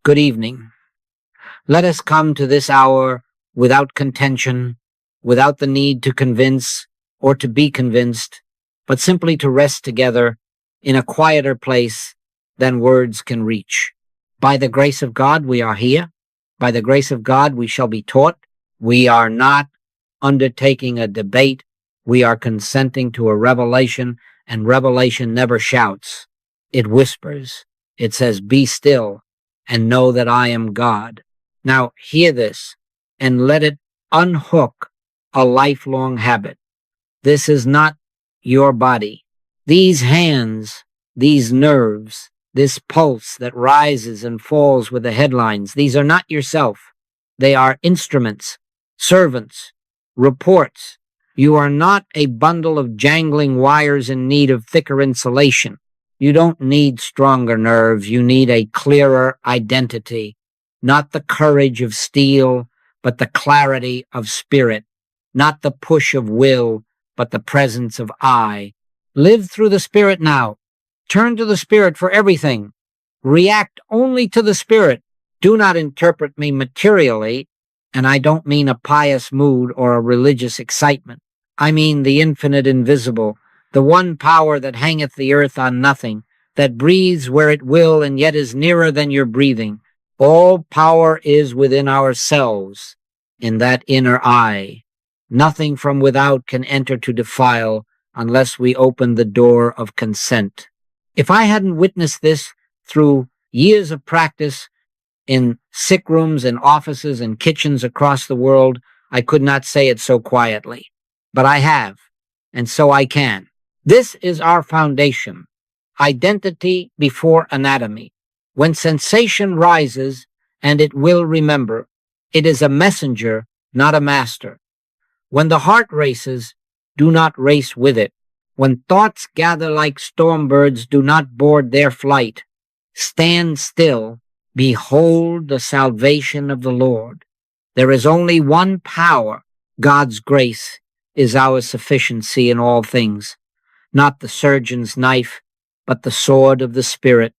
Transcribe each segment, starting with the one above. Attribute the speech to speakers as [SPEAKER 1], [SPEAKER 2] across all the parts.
[SPEAKER 1] Good evening. Let us come to this hour without contention, without the need to convince or to be convinced, but simply to rest together in a quieter place than words can reach. By the grace of God, we are here. By the grace of God, we shall be taught. We are not undertaking a debate. We are consenting to a revelation, and revelation never shouts. It whispers. It says, "Be still and know that I am God." Now hear this and let it unhook a lifelong habit. This is not your body. These hands, these nerves, this pulse that rises and falls with the headlines, these are not yourself. They are instruments, servants, reports. You are not a bundle of jangling wires in need of thicker insulation. You don't need stronger nerves. You need a clearer identity, not the courage of steel, but the clarity of spirit, not the push of will, but the presence of I. Live through the Spirit now. Turn to the Spirit for everything. React only to the Spirit. Do not interpret me materially, and I don't mean a pious mood or a religious excitement. I mean the infinite invisible, the one power that hangeth the earth on nothing, that breathes where it will and yet is nearer than your breathing. All power is within ourselves, in that inner eye. Nothing from without can enter to defile unless we open the door of consent. If I hadn't witnessed this through years of practice in sick rooms and offices and kitchens across the world, I could not say it so quietly. But I have, and so I can. This is our foundation. Identity before anatomy. When sensation rises, and it will remember, it is a messenger, not a master. When the heart races, do not race with it. When thoughts gather like storm birds, do not board their flight. Stand still. Behold the salvation of the Lord. There is only one power. God's grace is our sufficiency in all things. Not the surgeon's knife, but the sword of the Spirit.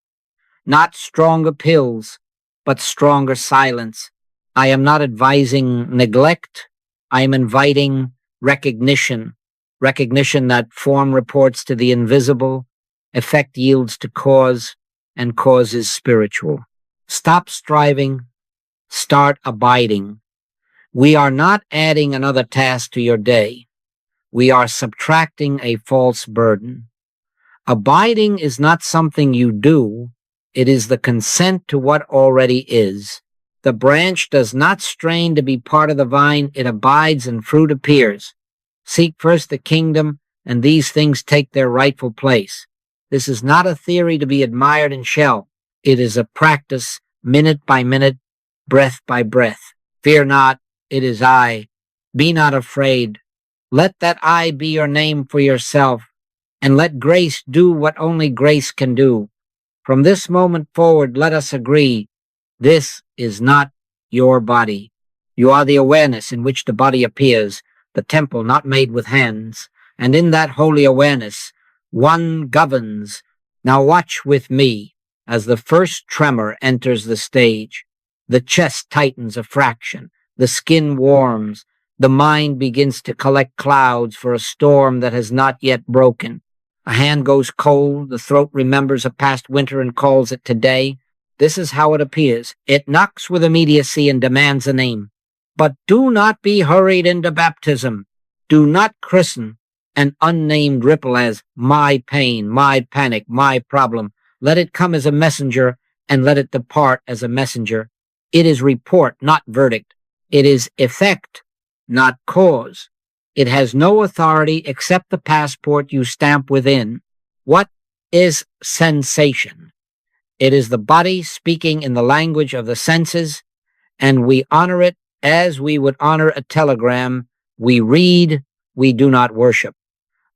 [SPEAKER 1] Not stronger pills, but stronger silence. I am not advising neglect. I am inviting recognition. Recognition that form reports to the invisible, effect yields to cause, and cause is spiritual. Stop striving. Start abiding. We are not adding another task to your day. We are subtracting a false burden. Abiding is not something you do. It is the consent to what already is. The branch does not strain to be part of the vine. It abides and fruit appears. Seek first the kingdom, and these things take their rightful place. This is not a theory to be admired in shell. It is a practice, minute by minute, breath by breath. Fear not, it is I. Be not afraid. Let that I be your name for yourself, and let grace do what only grace can do. From this moment forward, let us agree, this is not your body. You are the awareness in which the body appears, the temple not made with hands, and in that holy awareness, one governs. Now watch with me as the first tremor enters the stage. The chest tightens a fraction, the skin warms, the mind begins to collect clouds for a storm that has not yet broken. A hand goes cold, the throat remembers a past winter and calls it today. This is how it appears. It knocks with immediacy and demands a name. But do not be hurried into baptism. Do not christen an unnamed ripple as my pain, my panic, my problem. Let it come as a messenger and let it depart as a messenger. It is report, not verdict. It is effect, not cause. It has no authority except the passport you stamp within. What is sensation? It is the body speaking in the language of the senses, and we honor it as we would honor a telegram. We read, we do not worship.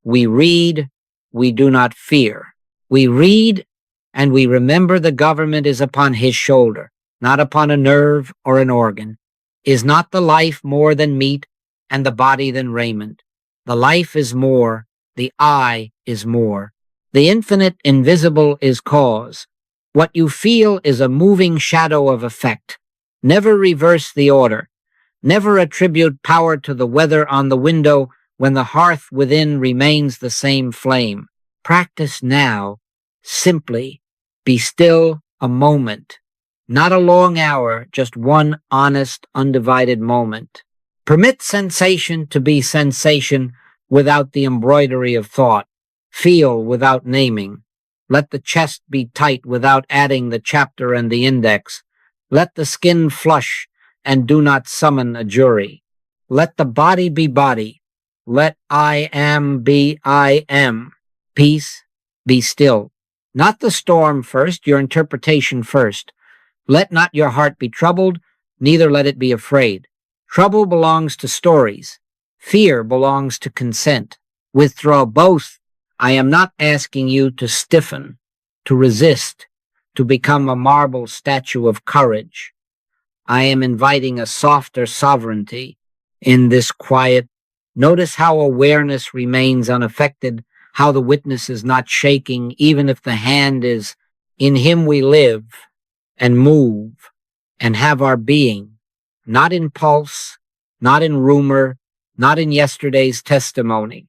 [SPEAKER 1] We read, we do not fear. We read, and we remember the government is upon his shoulder, not upon a nerve or an organ. Is not the life more than meat, and the body than raiment? The life is more, the I is more. The infinite invisible is cause. What you feel is a moving shadow of effect. Never reverse the order. Never attribute power to the weather on the window when the hearth within remains the same flame. Practice now. Simply be still a moment. Not a long hour, just one honest, undivided moment. Permit sensation to be sensation without the embroidery of thought. Feel without naming. Let the chest be tight without adding the chapter and the index. Let the skin flush and do not summon a jury. Let the body be body. Let I am be I am. Peace, be still. Not the storm first, your interpretation first. Let not your heart be troubled, neither let it be afraid. Trouble belongs to stories. Fear belongs to consent. Withdraw both. I am not asking you to stiffen, to resist, to become a marble statue of courage. I am inviting a softer sovereignty in this quiet. Notice how awareness remains unaffected, how the witness is not shaking, even if the hand is in him we live and move and have our being, not in pulse, not in rumor, not in yesterday's testimony.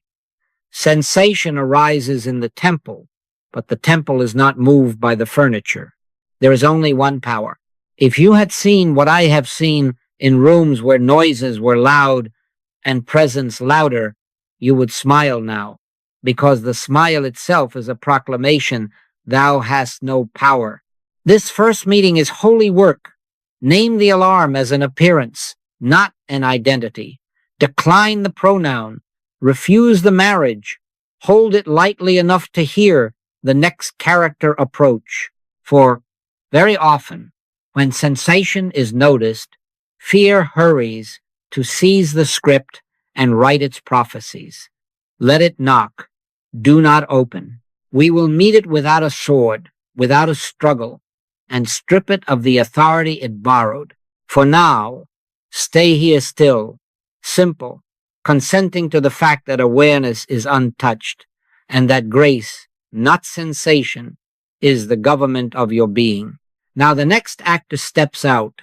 [SPEAKER 1] Sensation arises in the temple, but the temple is not moved by the furniture. There is only one power. If you had seen what I have seen in rooms where noises were loud and presence louder, you would smile now, because the smile itself is a proclamation, thou hast no power. This first meeting is holy work. Name the alarm as an appearance, not an identity. Decline the pronoun. Refuse the marriage. Hold it lightly enough to hear the next character approach. For very often, when sensation is noticed, fear hurries to seize the script and write its prophecies. Let it knock. Do not open. We will meet it without a sword, without a struggle, and strip it of the authority it borrowed. For now, stay here still, simple, consenting to the fact that awareness is untouched, and that grace, not sensation, is the government of your being. Now the next actor steps out,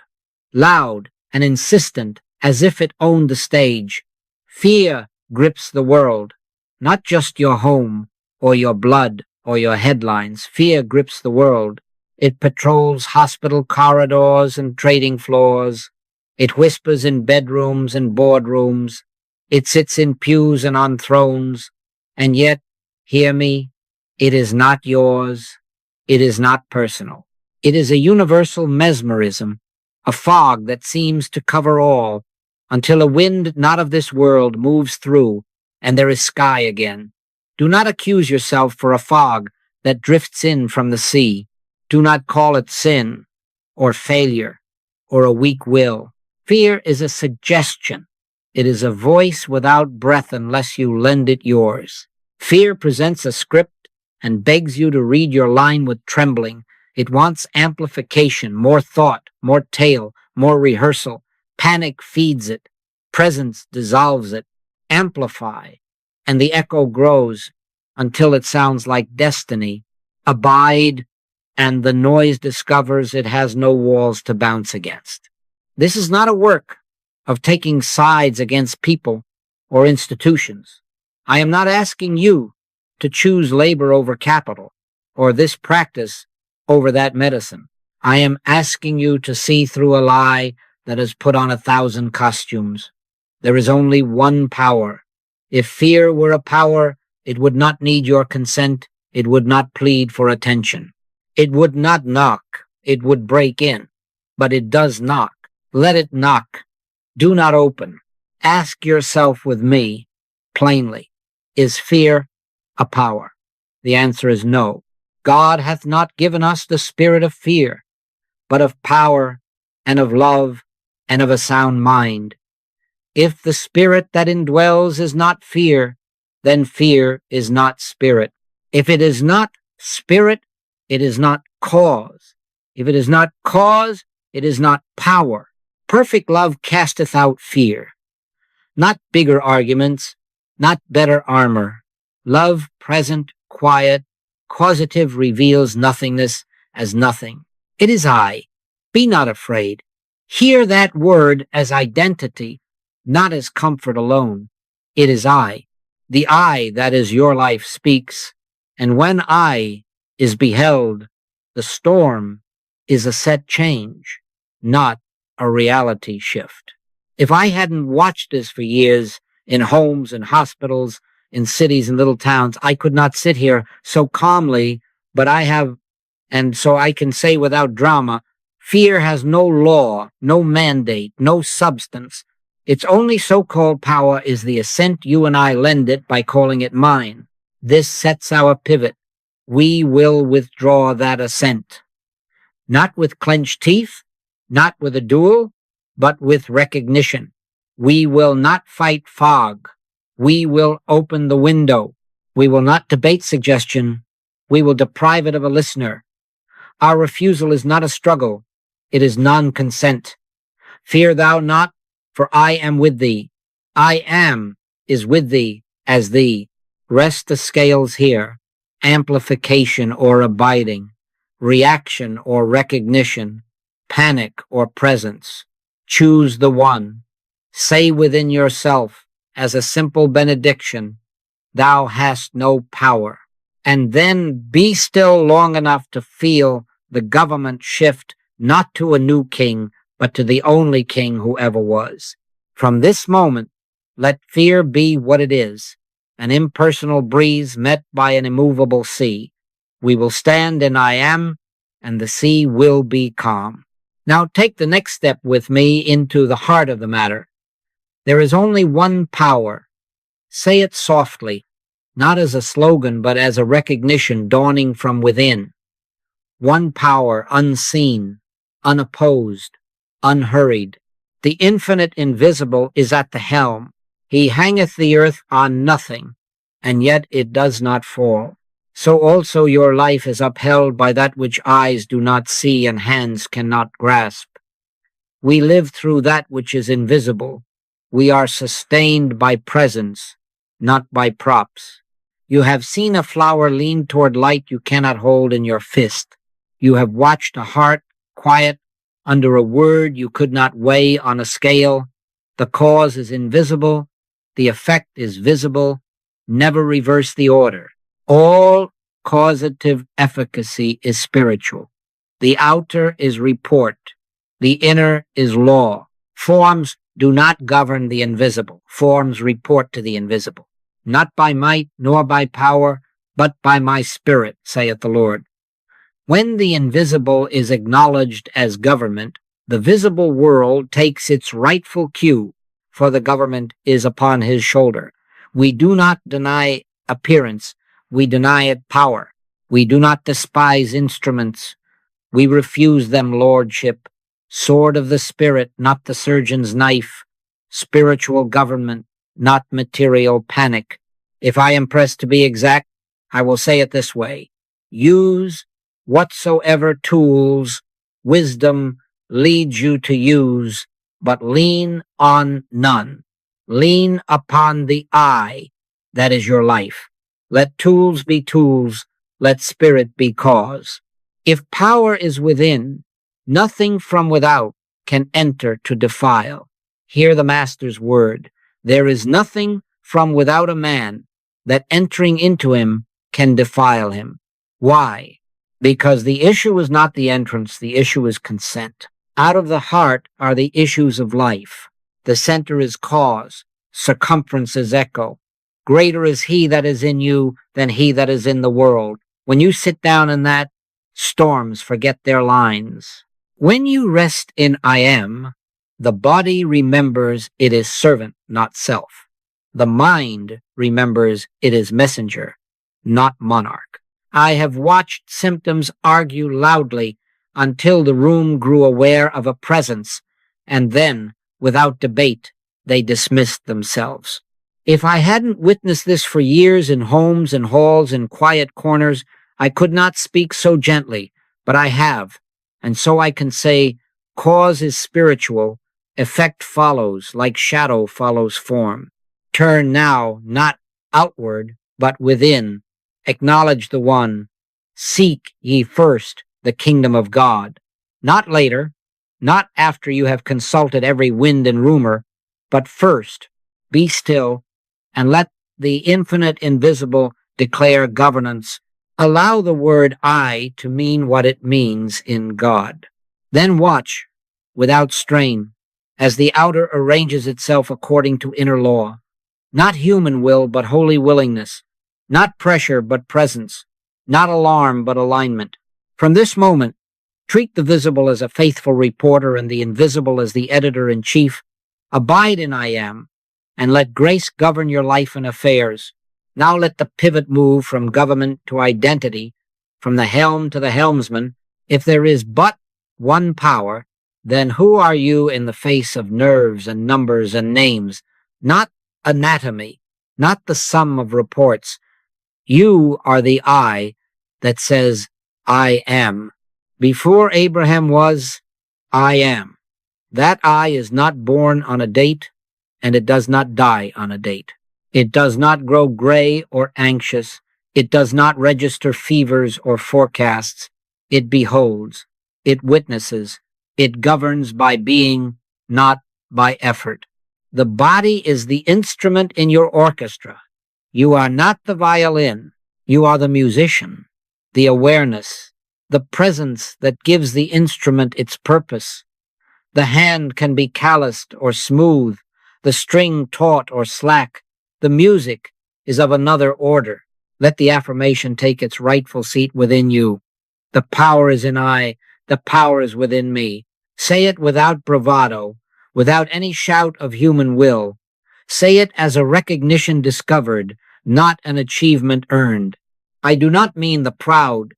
[SPEAKER 1] loud and insistent, as if it owned the stage. Fear grips the world, not just your home, or your blood, or your headlines. Fear grips the world. It patrols hospital corridors and trading floors. It whispers in bedrooms and boardrooms. It sits in pews and on thrones. And yet, hear me, it is not yours. It is not personal. It is a universal mesmerism, a fog that seems to cover all, until a wind not of this world moves through, and there is sky again. Do not accuse yourself for a fog that drifts in from the sea. Do not call it sin, or failure, or a weak will. Fear is a suggestion. It is a voice without breath unless you lend it yours. Fear presents a script and begs you to read your line with trembling. It wants amplification, more thought, more tale, more rehearsal. Panic feeds it. Presence dissolves it. Amplify. And the echo grows until it sounds like destiny. Abide, and the noise discovers it has no walls to bounce against. This is not a work of taking sides against people or institutions. I am not asking you to choose labor over capital, or this practice over that medicine. I am asking you to see through a lie that has put on 1,000 costumes. There is only one power. If fear were a power, it would not need your consent. It would not plead for attention. It would not knock. It would break in. But it does knock. Let it knock. Do not open. Ask yourself with me, plainly, is fear a power? The answer is no. God hath not given us the spirit of fear, but of power and of love and of a sound mind. If the spirit that indwells is not fear, then fear is not spirit. If it is not spirit, it is not cause. If it is not cause, it is not power. Perfect love casteth out fear. Not bigger arguments, not better armor. Love present, quiet, causative reveals nothingness as nothing. It is I. Be not afraid. Hear that word as identity, not as comfort alone. It is I. The I that is your life speaks, and when I is beheld, the storm is a set change, not a reality shift. If I hadn't watched this for years in homes and hospitals, in cities and little towns, I could not sit here so calmly, but I have, and so I can say without drama, fear has no law, no mandate, no substance. Its only so-called power is the assent you and I lend it by calling it mine. This sets our pivot. We will withdraw that assent. Not with clenched teeth, not with a duel, but with recognition. We will not fight fog. We will open the window. We will not debate suggestion. We will deprive it of a listener. Our refusal is not a struggle. It is non-consent. Fear thou not, for I am with thee. I am is with thee as thee. Rest the scales here. Amplification or abiding. Reaction or recognition. Panic or presence. Choose the one. Say within yourself, as a simple benediction, thou hast no power. And then be still long enough to feel the government shift not to a new king, but to the only king who ever was. From this moment, let fear be what it is, an impersonal breeze met by an immovable sea. We will stand in I am, and the sea will be calm. Now take the next step with me into the heart of the matter. There is only one power. Say it softly, not as a slogan, but as a recognition dawning from within. One power, unseen, unopposed, unhurried. The infinite invisible is at the helm. He hangeth the earth on nothing, and yet it does not fall. So also your life is upheld by that which eyes do not see and hands cannot grasp. We live through that which is invisible. We are sustained by presence, not by props. You have seen a flower lean toward light you cannot hold in your fist. You have watched a heart quiet under a word you could not weigh on a scale. The cause is invisible. The effect is visible. Never reverse the order. All causative efficacy is spiritual. The outer is report. The inner is law. Forms do not govern the invisible. Forms report to the invisible. Not by might nor by power, but by my spirit, saith the Lord. When the invisible is acknowledged as government, the visible world takes its rightful cue, for the government is upon his shoulder. We do not deny appearance. We deny it power. We do not despise instruments. We refuse them lordship. Sword of the spirit, not the surgeon's knife. Spiritual government, not material panic. If I am pressed to be exact, I will say it this way. Use whatsoever tools wisdom leads you to use, but lean on none. Lean upon the I that is your life. Let tools be tools. Let spirit be cause. If power is within, nothing from without can enter to defile. Hear the Master's word. There is nothing from without a man that entering into him can defile him. Why? Because the issue is not the entrance, the issue is consent. Out of the heart are the issues of life. The center is cause, circumference is echo. Greater is he that is in you than he that is in the world. When you sit down in that, storms forget their lines. When you rest in I am, the body remembers it is servant, not self. The mind remembers it is messenger, not monarch. I have watched symptoms argue loudly until the room grew aware of a presence, and then, without debate, they dismissed themselves. If I hadn't witnessed this for years in homes and halls and quiet corners, I could not speak so gently, but I have, and so I can say, cause is spiritual, effect follows, like shadow follows form. Turn now, not outward, but within. Acknowledge the one. Seek ye first the kingdom of God. Not later, not after you have consulted every wind and rumor, but first, be still and let the infinite invisible declare governance. Allow the word I to mean what it means in God. Then watch, without strain, as the outer arranges itself according to inner law. Not human will, but holy willingness. Not pressure, but presence. Not alarm, but alignment. From this moment, treat the visible as a faithful reporter and the invisible as the editor-in-chief. Abide in I am, and let grace govern your life and affairs. Now let the pivot move from government to identity, from the helm to the helmsman. If there is but one power, then who are you in the face of nerves and numbers and names? Not anatomy, not the sum of reports. You are the I that says, I am. Before Abraham was, I am. That I is not born on a date, and it does not die on a date. It does not grow gray or anxious. It does not register fevers or forecasts. It beholds. It witnesses. It governs by being, not by effort. The body is the instrument in your orchestra. You are not the violin. You are the musician, the awareness, the presence that gives the instrument its purpose. The hand can be calloused or smooth, the string taut or slack. The music is of another order. Let the affirmation take its rightful seat within you. The power is in I. The power is within me. Say it without bravado, without any shout of human will. Say it as a recognition discovered, not an achievement earned. I do not mean the proud,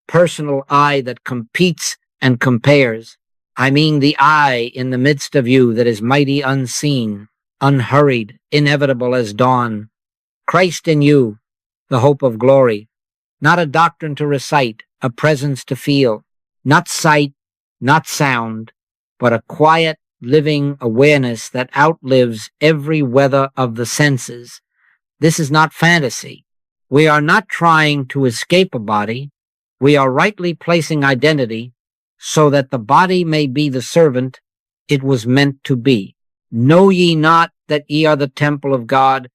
[SPEAKER 1] personal I that competes and compares. I mean the I in the midst of you that is mighty unseen, unhurried, inevitable as dawn. Christ in you, the hope of glory. Not a doctrine to recite, a presence to feel. Not sight, not sound, but a quiet, living awareness that outlives every weather of the senses. This is not fantasy. We are not trying to escape a body. We are rightly placing identity so that the body may be the servant it was meant to be. Know ye not that ye are the temple of God,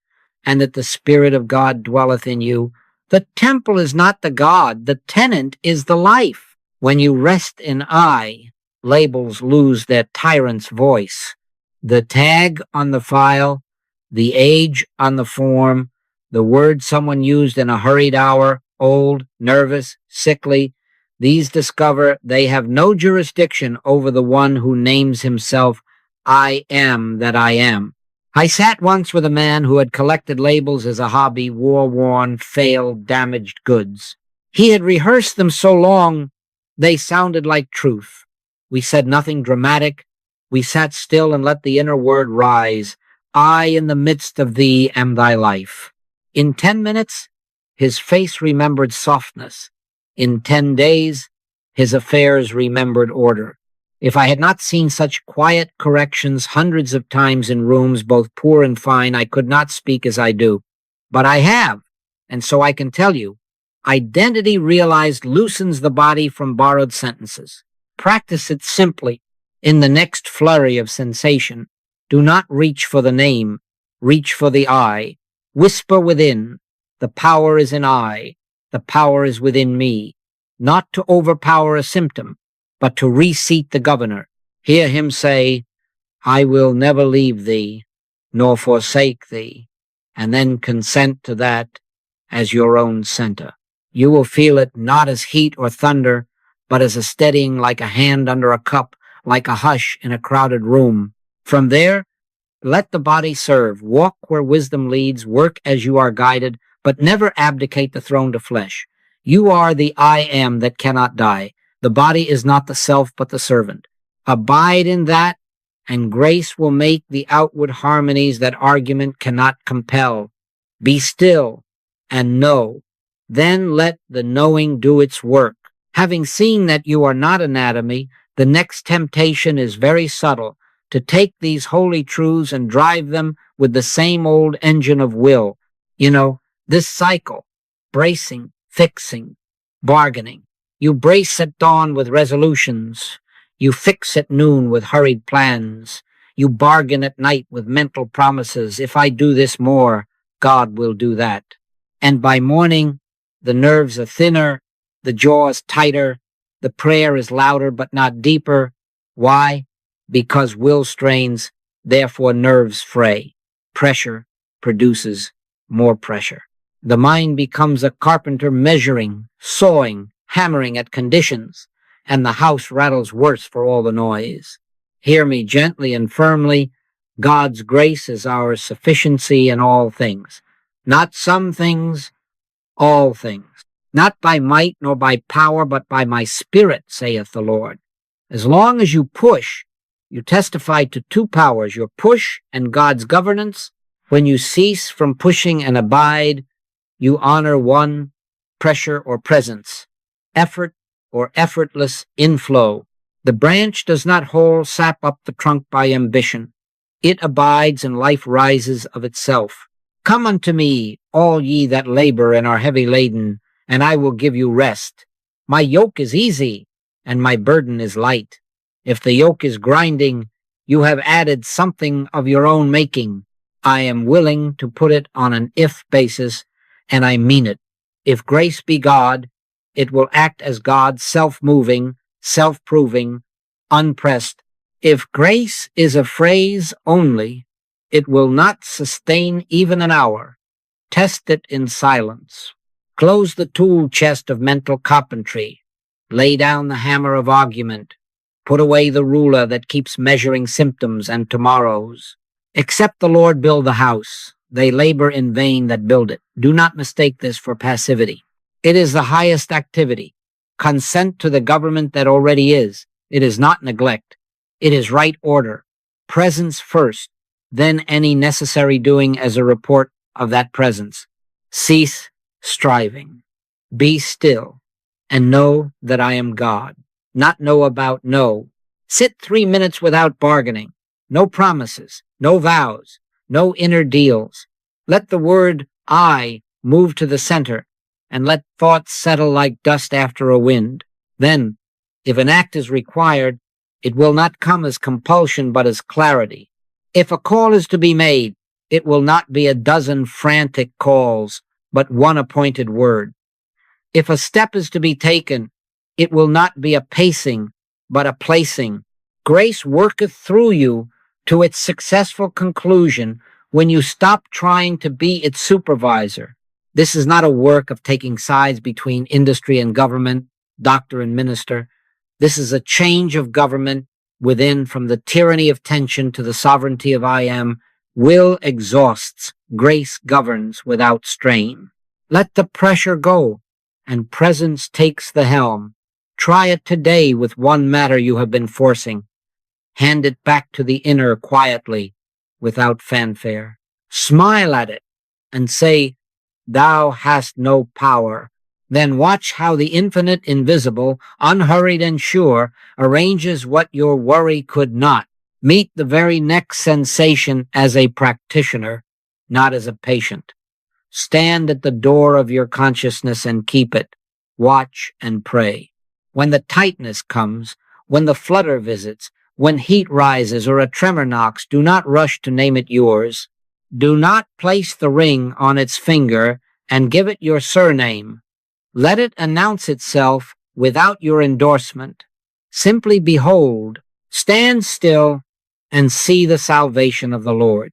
[SPEAKER 1] and that the Spirit of God dwelleth in you? The temple is not the God. The tenant is the life. When you rest in I, labels lose their tyrant's voice. The tag on the file, the age on the form, the word someone used in a hurried hour, old, nervous, sickly, these discover they have no jurisdiction over the one who names himself, I am that I am. I sat once with a man who had collected labels as a hobby, war-worn, failed, damaged goods. He had rehearsed them so long, they sounded like truth. We said nothing dramatic. We sat still and let the inner word rise. I in the midst of thee am thy life. In 10 minutes, his face remembered softness. In 10 days, his affairs remembered order. If I had not seen such quiet corrections hundreds of times in rooms, both poor and fine, I could not speak as I do. But I have, and so I can tell you, identity realized loosens the body from borrowed sentences. Practice it simply in the next flurry of sensation. Do not reach for the name, reach for the I. Whisper within, the power is in I, the power is within me. Not to overpower a symptom, but to reseat the governor. Hear him say, I will never leave thee, nor forsake thee, and then consent to that as your own center. You will feel it not as heat or thunder, but as a steadying like a hand under a cup, like a hush in a crowded room. From there, let the body serve. Walk where wisdom leads, work as you are guided, but never abdicate the throne to flesh. You are the I am that cannot die. The body is not the self, but the servant. Abide in that, and grace will make the outward harmonies that argument cannot compel. Be still and know. Then let the knowing do its work. Having seen that you are not anatomy, the next temptation is very subtle, to take these holy truths and drive them with the same old engine of will. You know, this cycle, bracing, fixing, bargaining. You brace at dawn with resolutions. You fix at noon with hurried plans. You bargain at night with mental promises. If I do this more, God will do that. And by morning, the nerves are thinner, the jaw is tighter, the prayer is louder but not deeper. Why? Because will strains, therefore nerves fray. Pressure produces more pressure. The mind becomes a carpenter measuring, sawing, hammering at conditions, and the house rattles worse for all the noise. Hear me gently and firmly. God's grace is our sufficiency in all things. Not some things, all things. Not by might nor by power, but by my spirit, saith the Lord. As long as you push, you testify to two powers, your push and God's governance. When you cease from pushing and abide, you honor one, pressure or presence, effort or effortless inflow. The branch does not whole sap up the trunk by ambition. It abides and life rises of itself. Come unto me, all ye that labor and are heavy laden, and I will give you rest. My yoke is easy, and my burden is light. If the yoke is grinding, you have added something of your own making. I am willing to put it on an if basis, and I mean it. If grace be God, it will act as God, self-moving, self-proving, unpressed. If grace is a phrase only, it will not sustain even an hour. Test it in silence. Close the tool chest of mental carpentry. Lay down the hammer of argument. Put away the ruler that keeps measuring symptoms and tomorrows. Except the Lord build the house, they labor in vain that build it. Do not mistake this for passivity. It is the highest activity. Consent to the government that already is. It is not neglect. It is right order. Presence first, then any necessary doing as a report of that presence. Cease striving. Be still and know that I am God. Not know about know. Sit 3 minutes without bargaining. No promises, no vows, no inner deals. Let the word I move to the center and let thoughts settle like dust after a wind. Then, if an act is required, it will not come as compulsion but as clarity. If a call is to be made, it will not be a dozen frantic calls, but one appointed word. If a step is to be taken, it will not be a pacing, but a placing. Grace worketh through you to its successful conclusion when you stop trying to be its supervisor. This is not a work of taking sides between industry and government, doctor and minister. This is a change of government within from the tyranny of tension to the sovereignty of I am. Will exhausts, grace governs without strain. Let the pressure go, and presence takes the helm. Try it today with one matter you have been forcing. Hand it back to the inner quietly, without fanfare. Smile at it, and say, Thou hast no power. Then watch how the infinite invisible, unhurried and sure, arranges what your worry could not. Meet the very next sensation as a practitioner, not as a patient. Stand at the door of your consciousness and keep it. Watch and pray. When the tightness comes, when the flutter visits, when heat rises or a tremor knocks, do not rush to name it yours. Do not place the ring on its finger and give it your surname. Let it announce itself without your endorsement. Simply behold, stand still, and see the salvation of the Lord.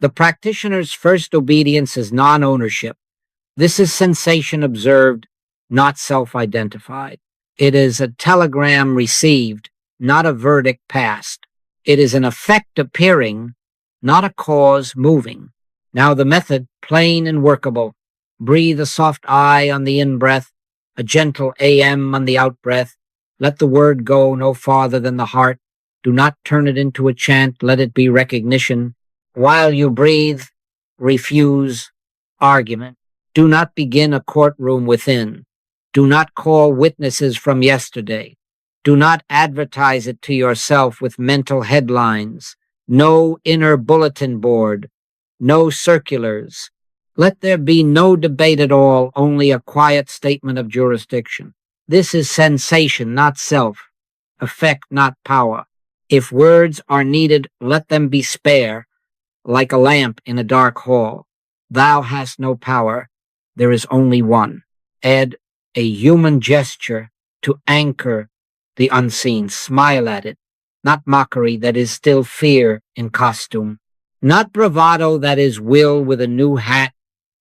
[SPEAKER 1] The practitioner's first obedience is non-ownership. This is sensation observed, not self-identified. It is a telegram received, not a verdict passed. It is an effect appearing, not a cause moving. Now the method, plain and workable. Breathe a soft I on the in-breath, a gentle AM on the out-breath. Let the word go no farther than the heart. Do not turn it into a chant. Let it be recognition. While you breathe, refuse argument. Do not begin a courtroom within. Do not call witnesses from yesterday. Do not advertise it to yourself with mental headlines. No inner bulletin board. No circulars. Let there be no debate at all, only a quiet statement of jurisdiction. This is sensation, not self, effect, not power. If words are needed, let them be spare, like a lamp in a dark hall. Thou hast no power. There is only one. Add a human gesture to anchor the unseen. Smile at it. Not mockery that is still fear in costume. Not bravado that is will with a new hat.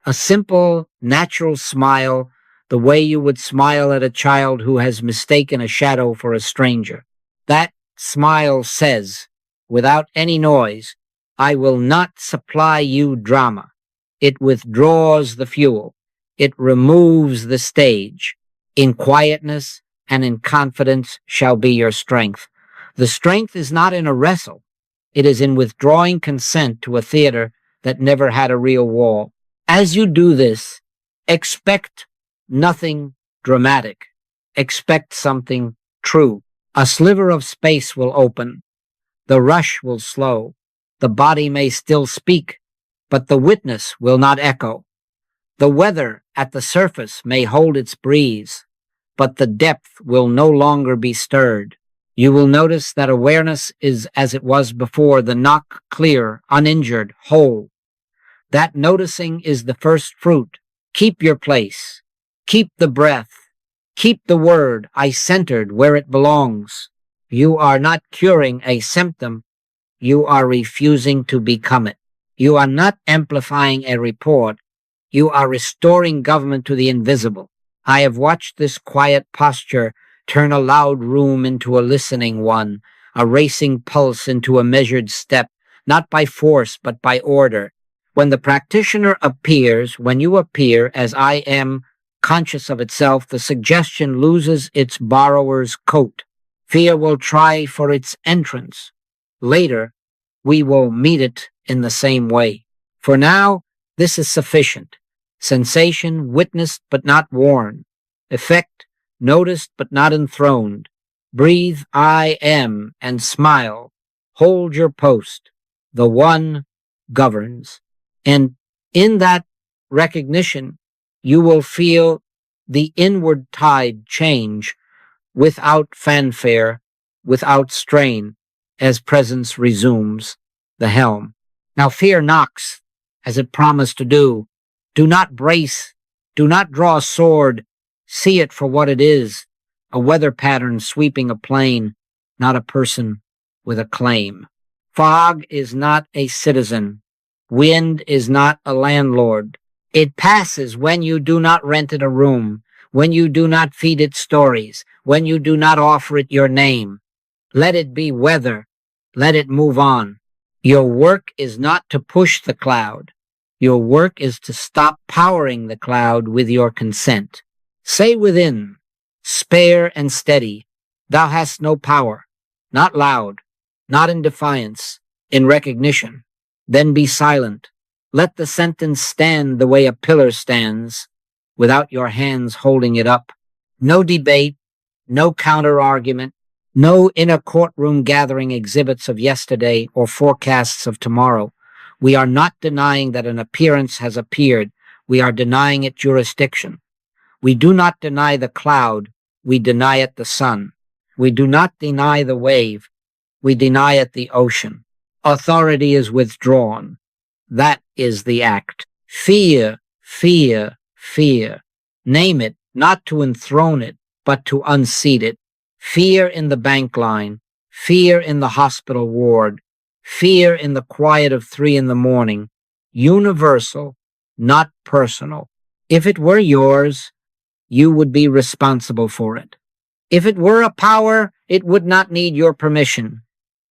[SPEAKER 1] A simple, natural smile, the way you would smile at a child who has mistaken a shadow for a stranger. That smile says, without any noise, I will not supply you drama. It withdraws the fuel. It removes the stage. In quietness and in confidence shall be your strength. The strength is not in a wrestle. It is in withdrawing consent to a theater that never had a real wall. As you do this, expect nothing dramatic. Expect something true. A sliver of space will open. The rush will slow. The body may still speak, but the witness will not echo. The weather at the surface may hold its breeze, but the depth will no longer be stirred. You will notice that awareness is as it was before, the knock clear, uninjured, whole. That noticing is the first fruit. Keep your place. Keep the breath. Keep the word, I centered, where it belongs. You are not curing a symptom. You are refusing to become it. You are not amplifying a report. You are restoring government to the invisible. I have watched this quiet posture turn a loud room into a listening one, a racing pulse into a measured step, not by force, but by order. When the practitioner appears, when you appear, as I am, conscious of itself, the suggestion loses its borrower's coat. Fear will try for its entrance. Later, we will meet it in the same way. For now, this is sufficient. Sensation witnessed but not worn. Effect noticed but not enthroned. Breathe I am and smile. Hold your post. The one governs. And in that recognition, you will feel the inward tide change without fanfare, without strain, as presence resumes the helm. Now fear knocks, as it promised to do. Do not brace. Do not draw a sword. See it for what it is, a weather pattern sweeping a plain, not a person with a claim. Fog is not a citizen. Wind is not a landlord. It passes when you do not rent it a room, when you do not feed it stories, when you do not offer it your name. Let it be weather. Let it move on. Your work is not to push the cloud. Your work is to stop powering the cloud with your consent. Say within, spare and steady, thou hast no power, not loud, not in defiance, in recognition. Then be silent. Let the sentence stand the way a pillar stands, without your hands holding it up. No debate, no counter-argument, no inner courtroom gathering exhibits of yesterday or forecasts of tomorrow. We are not denying that an appearance has appeared. We are denying it jurisdiction. We do not deny the cloud. We deny it the sun. We do not deny the wave. We deny it the ocean. Authority is withdrawn. That is the act. Fear, fear, fear. Name it, not to enthrone it, but to unseat it. Fear in the bank line. Fear in the hospital ward. Fear in the quiet of 3 a.m. Universal, not personal. If it were yours, you would be responsible for it. If it were a power, it would not need your permission.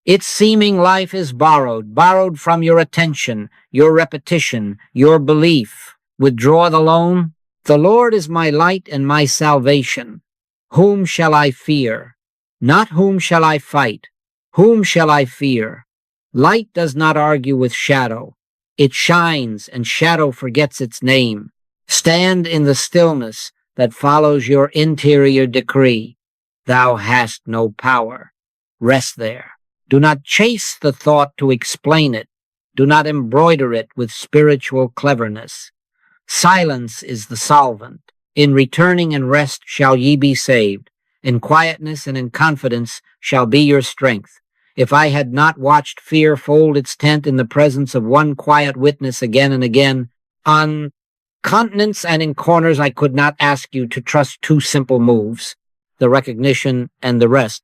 [SPEAKER 1] Its seeming life is borrowed from your attention, your repetition, your belief. Withdraw the loan. The Lord is my light and my salvation. Whom shall I fear? Not whom shall I fight? Whom shall I fear? Light does not argue with shadow. It shines, and shadow forgets its name. Stand in the stillness that follows your interior decree. Thou hast no power. Rest there. Do not chase the thought to explain it. Do not embroider it with spiritual cleverness. Silence is the solvent. In returning and rest shall ye be saved. In quietness and in confidence shall be your strength. If I had not watched fear fold its tent in the presence of one quiet witness again and again, on continents and in corners I could not ask you to trust two simple moves, the recognition and the rest.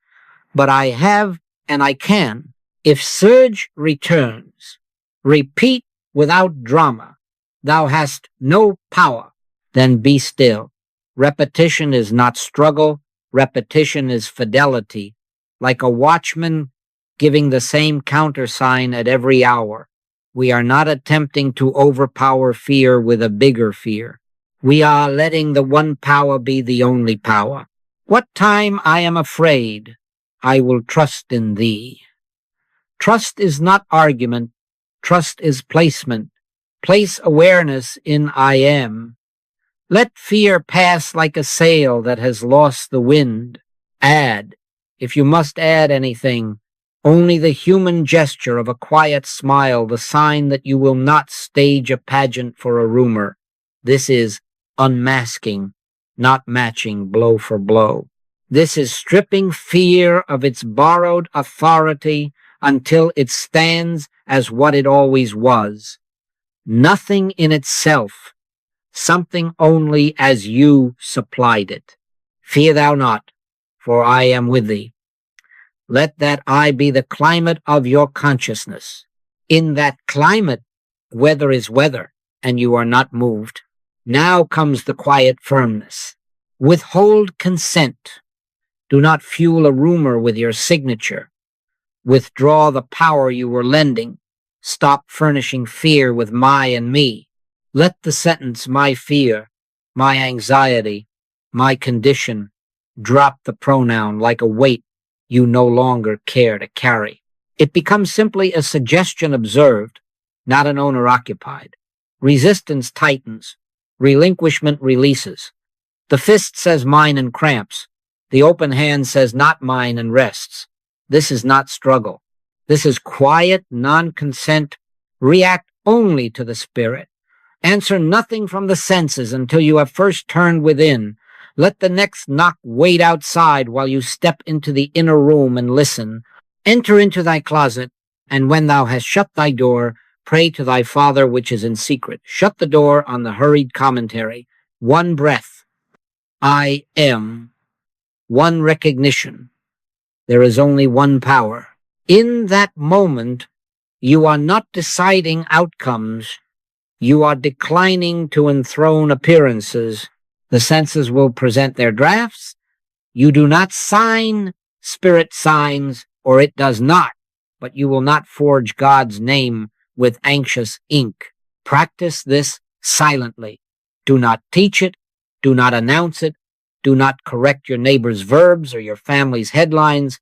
[SPEAKER 1] But I have and I can. If surge returns, repeat without drama. Thou hast no power. Then be still. Repetition is not struggle. Repetition is fidelity, like a watchman giving the same countersign at every hour. We are not attempting to overpower fear with a bigger fear. We are letting the one power be the only power. What time I am afraid, I will trust in thee. Trust is not argument. Trust is placement. Place awareness in I am. Let fear pass like a sail that has lost the wind. Add, if you must add anything, only the human gesture of a quiet smile, the sign that you will not stage a pageant for a rumor. This is unmasking, not matching blow for blow. This is stripping fear of its borrowed authority until it stands as what it always was. Nothing in itself, something only as you supplied it. Fear thou not, for I am with thee. Let that I be the climate of your consciousness. In that climate, weather is weather, and you are not moved. Now comes the quiet firmness. Withhold consent. Do not fuel a rumor with your signature. Withdraw the power you were lending. Stop furnishing fear with my and me. Let the sentence, my fear, my anxiety, my condition, drop the pronoun like a weight you no longer care to carry. It becomes simply a suggestion observed, not an owner occupied. Resistance tightens. Relinquishment releases. The fist says mine and cramps. The open hand says not mine and rests. This is not struggle. This is quiet, non-consent. React only to the spirit. Answer nothing from the senses until you have first turned within. Let the next knock wait outside while you step into the inner room and listen. Enter into thy closet, and when thou hast shut thy door, pray to thy Father which is in secret. Shut the door on the hurried commentary. One breath. I am. One recognition. There is only one power. In that moment, you are not deciding outcomes. You are declining to enthrone appearances. The senses will present their drafts. You do not sign, spirit signs, or it does not, but you will not forge God's name with anxious ink. Practice this silently. Do not teach it. Do not announce it. Do not correct your neighbor's verbs or your family's headlines.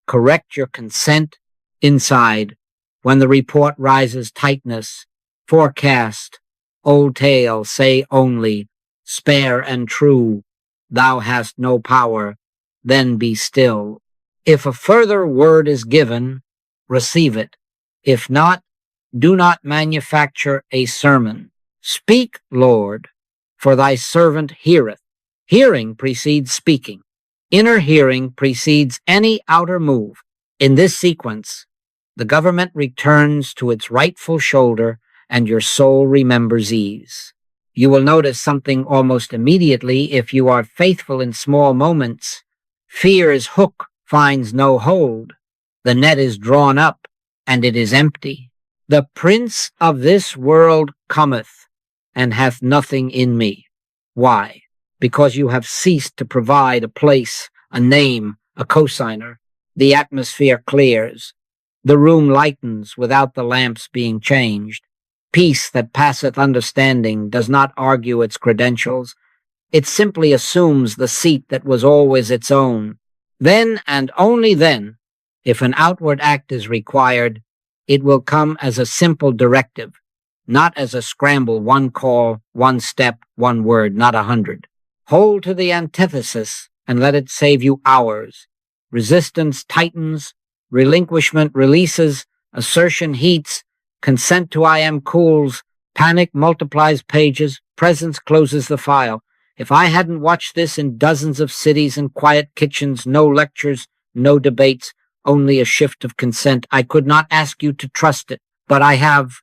[SPEAKER 1] Correct your consent inside. When the report rises, tightness, forecast, old tale, say only, spare and true, thou hast no power, then be still. If a further word is given, receive it. If not, do not manufacture a sermon. Speak, Lord, for thy servant heareth. Hearing precedes speaking. Inner hearing precedes any outer move. In this sequence, the government returns to its rightful shoulder and your soul remembers ease. You will notice something almost immediately if you are faithful in small moments. Fear's hook finds no hold. The net is drawn up and it is empty. The prince of this world cometh and hath nothing in me. Why? Because you have ceased to provide a place, a name, a cosigner. The atmosphere clears. The room lightens without the lamps being changed. Peace that passeth understanding does not argue its credentials. It simply assumes the seat that was always its own. Then and only then, if an outward act is required, it will come as a simple directive, not as a scramble, one call, one step, one word, not 100. Hold to the antithesis and let it save you hours. Resistance tightens, relinquishment releases, assertion heats, consent to I am cools, panic multiplies pages, presence closes the file. If I hadn't watched this in dozens of cities and quiet kitchens, no lectures, no debates, only a shift of consent, I could not ask you to trust it. But I have,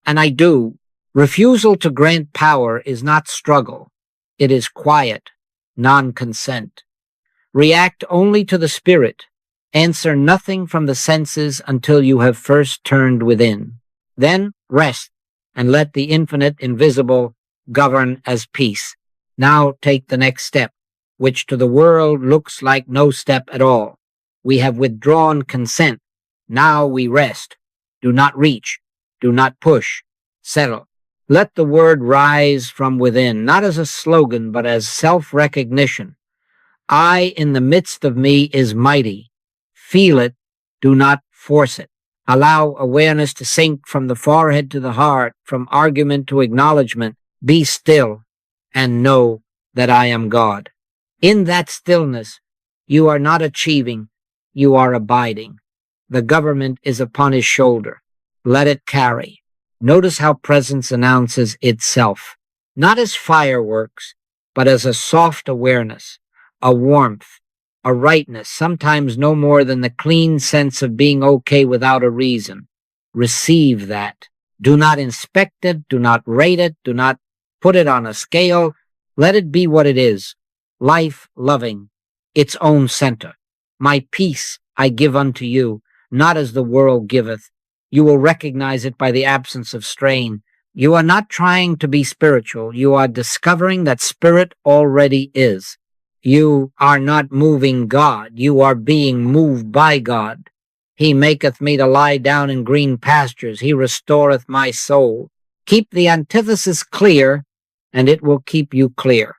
[SPEAKER 1] and I do. Refusal to grant power is not struggle. It is quiet, non-consent. React only to the spirit. Answer nothing from the senses until you have first turned within. Then rest and let the infinite invisible govern as peace. Now take the next step, which to the world looks like no step at all. We have withdrawn consent. Now we rest. Do not reach. Do not push. Settle. Let the word rise from within, not as a slogan, but as self-recognition. I in the midst of me is mighty. Feel it. Do not force it. Allow awareness to sink from the forehead to the heart, from argument to acknowledgement. Be still and know that I am God. In that stillness, you are not achieving, you are abiding. The government is upon his shoulder. Let it carry. Notice how presence announces itself, not as fireworks, but as a soft awareness, a warmth, a rightness, sometimes no more than the clean sense of being okay without a reason. Receive that. Do not inspect it, do not rate it, do not put it on a scale. Let it be what it is, life-loving, its own center. My peace I give unto you, not as the world giveth. You will recognize it by the absence of strain. You are not trying to be spiritual. You are discovering that spirit already is. You are not moving God. You are being moved by God. He maketh me to lie down in green pastures. He restoreth my soul. Keep the antithesis clear, and it will keep you clear.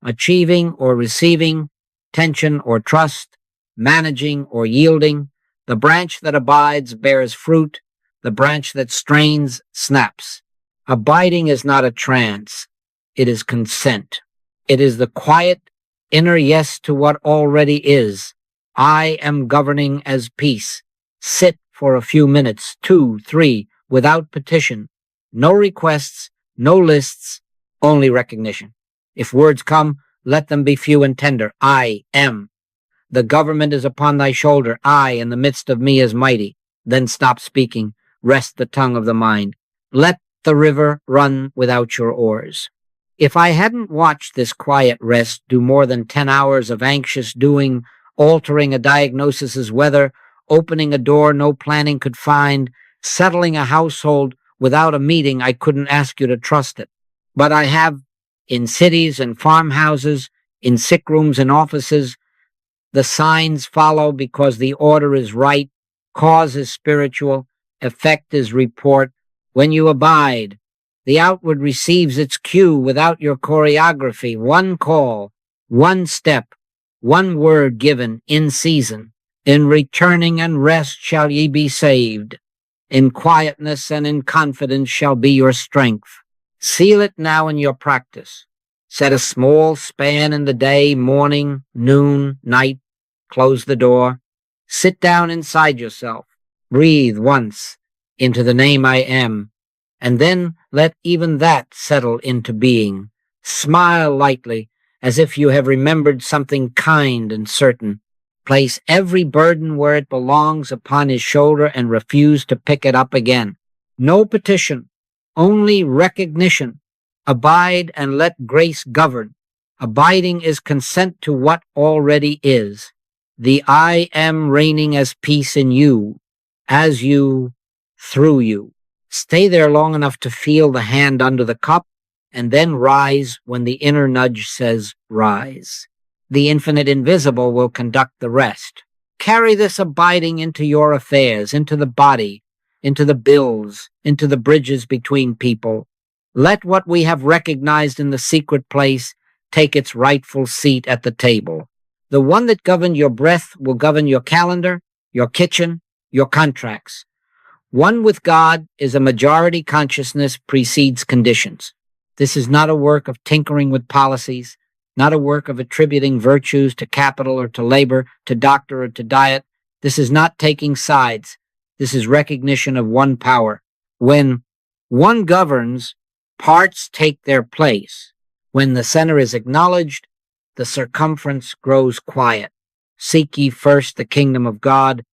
[SPEAKER 1] Achieving or receiving, tension or trust, managing or yielding, the branch that abides bears fruit, the branch that strains snaps. Abiding is not a trance, it is consent. It is the quiet inner yes to what already is. I am governing as peace. Sit for a few minutes, 2, 3, without petition. No requests, no lists, only recognition. If words come, let them be few and tender. I am. The government is upon thy shoulder. I in the midst of me is mighty. Then stop speaking. Rest the tongue of the mind. Let the river run without your oars. If I hadn't watched this quiet rest do more than 10 hours of anxious doing, altering a diagnosis's weather, opening a door no planning could find, settling a household without a meeting, I couldn't ask you to trust it. But I have, in cities and farmhouses, in sick rooms and offices, the signs follow because the order is right, cause is spiritual, effect is report. When you abide, the outward receives its cue without your choreography. One call, one step, one word given in season. In returning and rest shall ye be saved. In quietness and in confidence shall be your strength. Seal it now in your practice. Set a small span in the day, morning, noon, night. Close the door. Sit down inside yourself. Breathe once into the name I am, and then let even that settle into being. Smile lightly, as if you have remembered something kind and certain. Place every burden where it belongs upon his shoulder and refuse to pick it up again. No petition, only recognition. Abide and let grace govern. Abiding is consent to what already is. The I am reigning as peace in you, as you, through you. Stay there long enough to feel the hand under the cup, and then rise when the inner nudge says rise. The infinite invisible will conduct the rest. Carry this abiding into your affairs, into the body, into the bills, into the bridges between people. Let what we have recognized in the secret place take its rightful seat at the table. The one that governed your breath will govern your calendar, your kitchen, your contracts. One with God is a majority consciousness precedes conditions. This is not a work of tinkering with policies, not a work of attributing virtues to capital or to labor, to doctor or to diet. This is not taking sides. This is recognition of one power. When one governs, parts take their place. When the center is acknowledged, the circumference grows quiet. Seek ye first the kingdom of God,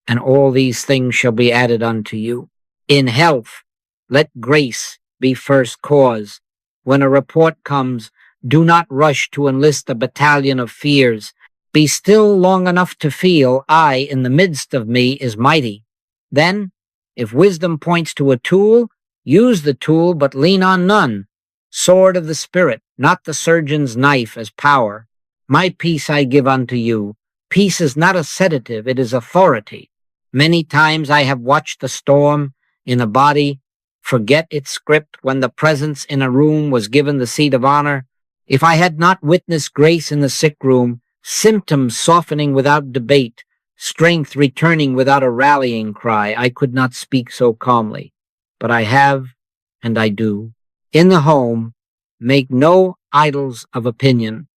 [SPEAKER 1] and all these things shall be added unto you. In health, let grace be first cause. When a report comes, do not rush to enlist a battalion of fears. Be still long enough to feel, I, in the midst of me, is mighty. Then, if wisdom points to a tool, use the tool, but lean on none. Sword of the Spirit, not the surgeon's knife, as power. My peace I give unto you. Peace is not a sedative, it is authority. Many times I have watched the storm in a body forget its script when the presence in a room was given the seat of honor. If I had not witnessed grace in the sick room, symptoms softening without debate, strength returning without a rallying cry, I could not speak so calmly. But I have, and I do. In the home, make no idols of opinion.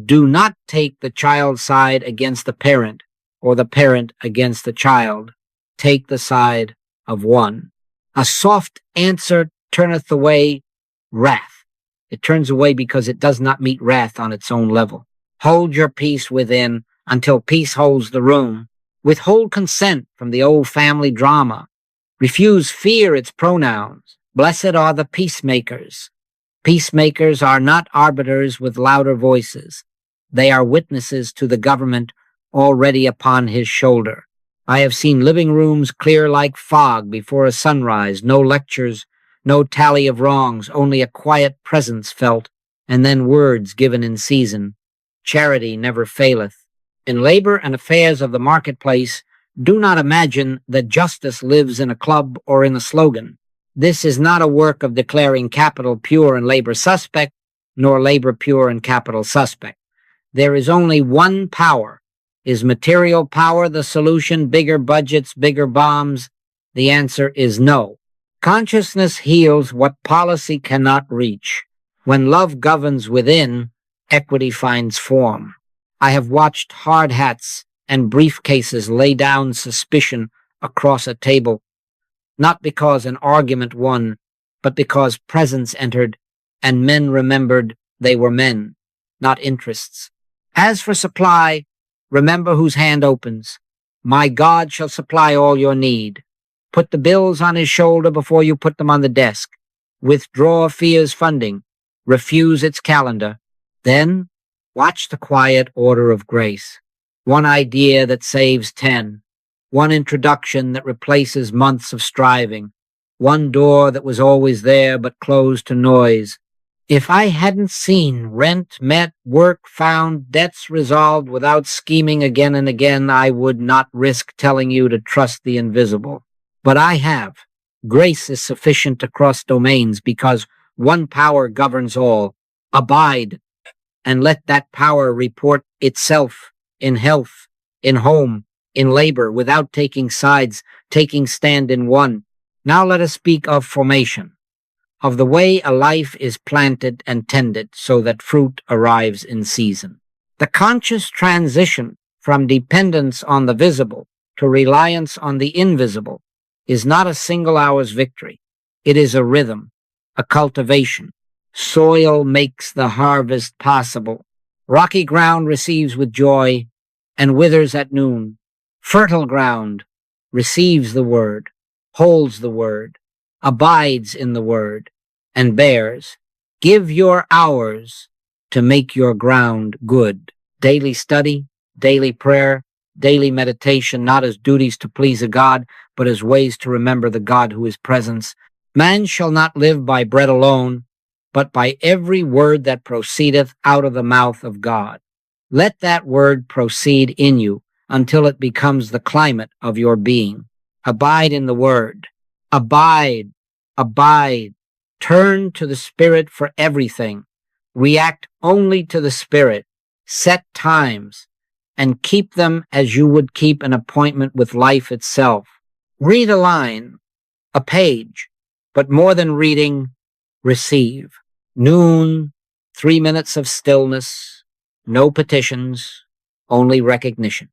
[SPEAKER 1] Do not take the child's side against the parent, or the parent against the child. Take the side of one. A soft answer turneth away wrath. It turns away because it does not meet wrath on its own level. Hold your peace within until peace holds the room. Withhold consent from the old family drama. Refuse fear its pronouns. Blessed are the peacemakers. Peacemakers are not arbiters with louder voices. They are witnesses to the government already upon his shoulder. I have seen living rooms clear like fog before a sunrise, no lectures, no tally of wrongs, only a quiet presence felt, and then words given in season. Charity never faileth. In labor and affairs of the marketplace, do not imagine that justice lives in a club or in a slogan. This is not a work of declaring capital pure and labor suspect, nor labor pure and capital suspect. There is only one power. Is material power the solution? Bigger budgets, bigger bombs? The answer is no. Consciousness heals what policy cannot reach. When love governs within, equity finds form. I have watched hard hats and briefcases lay down suspicion across a table, not because an argument won, but because presence entered and men remembered they were men, not interests. As for supply, remember whose hand opens. My God shall supply all your need. Put the bills on his shoulder before you put them on the desk. Withdraw fear's funding. Refuse its calendar. Then watch the quiet order of grace. One idea that saves 10. One introduction that replaces months of striving. One door that was always there but closed to noise. If I hadn't seen rent met, work found, debts resolved without scheming again and again, I would not risk telling you to trust the invisible. But I have. Grace is sufficient across domains because one power governs all. Abide, and let that power report itself in health, in home, in labor, without taking sides, taking stand in one. Now let us speak of formation, of the way a life is planted and tended so that fruit arrives in season. The conscious transition from dependence on the visible to reliance on the invisible is not a single hour's victory. It is a rhythm, a cultivation. Soil makes the harvest possible. Rocky ground receives with joy and withers at noon. Fertile ground receives the word, holds the word, abides in the word, and bears. Give your hours to make your ground good. Daily study, daily prayer, daily meditation, not as duties to please a God, but as ways to remember the God who is presence. Man shall not live by bread alone, but by every word that proceedeth out of the mouth of God. Let that word proceed in you until it becomes the climate of your being. Abide in the word. Abide, abide. Turn to the Spirit for everything. React only to the Spirit. Set times and keep them as you would keep an appointment with life itself. Read a line, a page, but more than reading, receive. Noon, 3 minutes of stillness, no petitions, only recognition.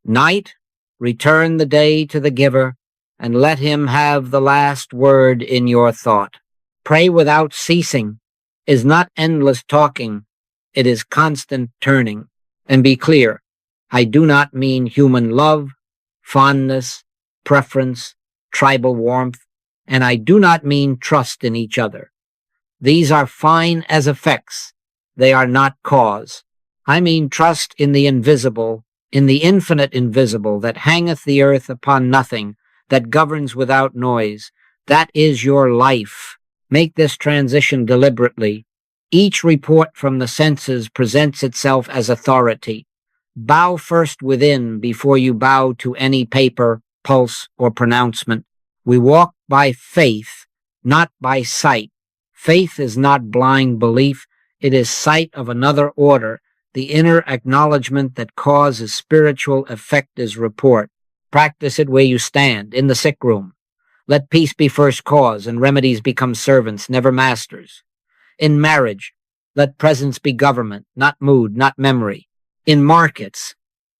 [SPEAKER 1] Night, return the day to the giver and let him have the last word in your thought. Pray without ceasing. is not endless talking, it is constant turning. And be clear, I do not mean human love, fondness, preference, tribal warmth, and I do not mean trust in each other. These are fine as effects. They are not cause. I mean trust in the invisible, in the infinite invisible that hangeth the earth upon nothing, that governs without noise. That is your life. Make this transition deliberately. Each report from the senses presents itself as authority. Bow first within before you bow to any paper, pulse, or pronouncement. We walk by faith, not by sight. Faith is not blind belief. It is sight of another order. The inner acknowledgement that cause is spiritual, effect is report. Practice it where you stand, in the sick room. Let peace be first cause, and remedies become servants, never masters. In marriage, let presence be government, not mood, not memory. In markets,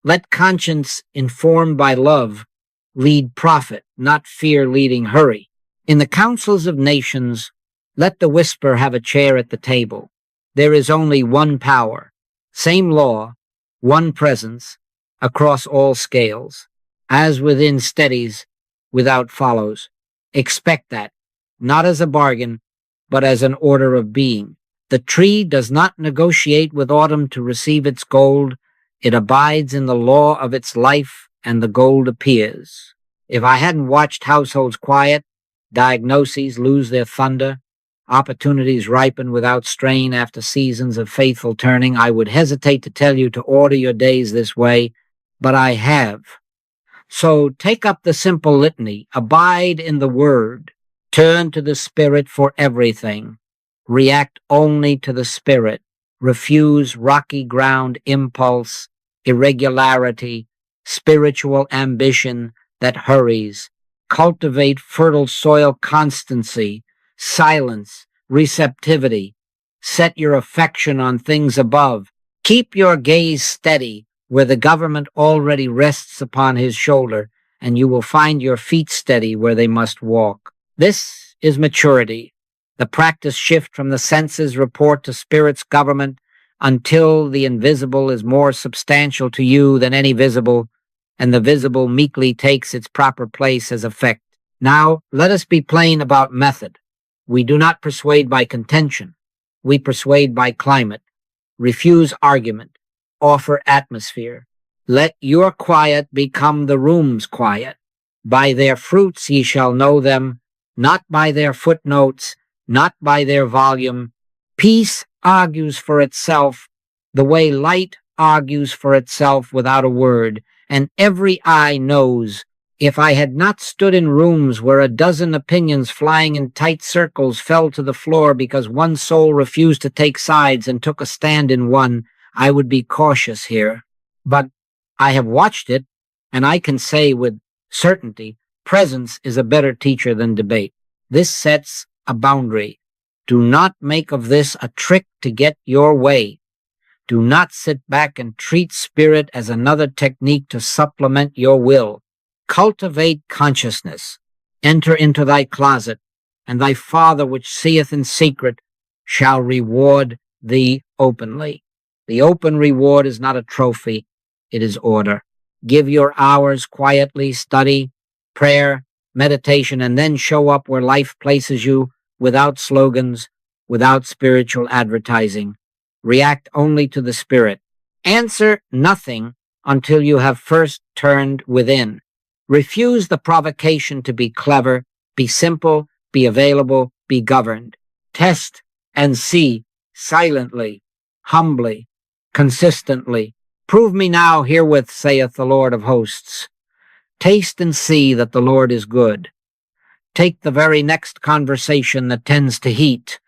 [SPEAKER 1] let conscience informed by love lead profit, not fear leading hurry. In the councils of nations, let the whisper have a chair at the table. There is only one power, same law, one presence, across all scales. As within steadies, without follows. Expect that, not as a bargain, but as an order of being. The tree does not negotiate with autumn to receive its gold. It abides in the law of its life, and the gold appears. If I hadn't watched households quiet, diagnoses lose their thunder, opportunities ripen without strain after seasons of faithful turning, I would hesitate to tell you to order your days this way, but I have. So take up the simple litany, abide in the Word, turn to the Spirit for everything, react only to the Spirit, refuse rocky ground impulse, irregularity, spiritual ambition that hurries, cultivate fertile soil constancy, silence, receptivity, set your affection on things above, keep your gaze steady where the government already rests upon his shoulder, and you will find your feet steady where they must walk. This is maturity, the practice shift from the senses report to spirit's government until the invisible is more substantial to you than any visible, and the visible meekly takes its proper place as effect. Now, let us be plain about method. We do not persuade by contention. We persuade by climate. Refuse argument. Offer atmosphere. Let your quiet become the room's quiet. By their fruits ye shall know them, not by their footnotes, not by their volume. Peace argues for itself the way light argues for itself without a word, and every eye knows. If I had not stood in rooms where a dozen opinions flying in tight circles fell to the floor because one soul refused to take sides and took a stand in one, I would be cautious here. But I have watched it, and I can say with certainty, presence is a better teacher than debate. This sets a boundary. Do not make of this a trick to get your way. Do not sit back and treat spirit as another technique to supplement your will. Cultivate consciousness. Enter into thy closet, and thy Father which seeth in secret shall reward thee openly. The open reward is not a trophy, it is order. Give your hours quietly, study, prayer, meditation, and then show up where life places you without slogans, without spiritual advertising. React only to the Spirit. Answer nothing until you have first turned within. Refuse the provocation to be clever, be simple, be available, be governed. Test and see silently, humbly, consistently. Prove me now herewith, saith the Lord of hosts. Taste and see that the Lord is good. Take the very next conversation that tends to heat,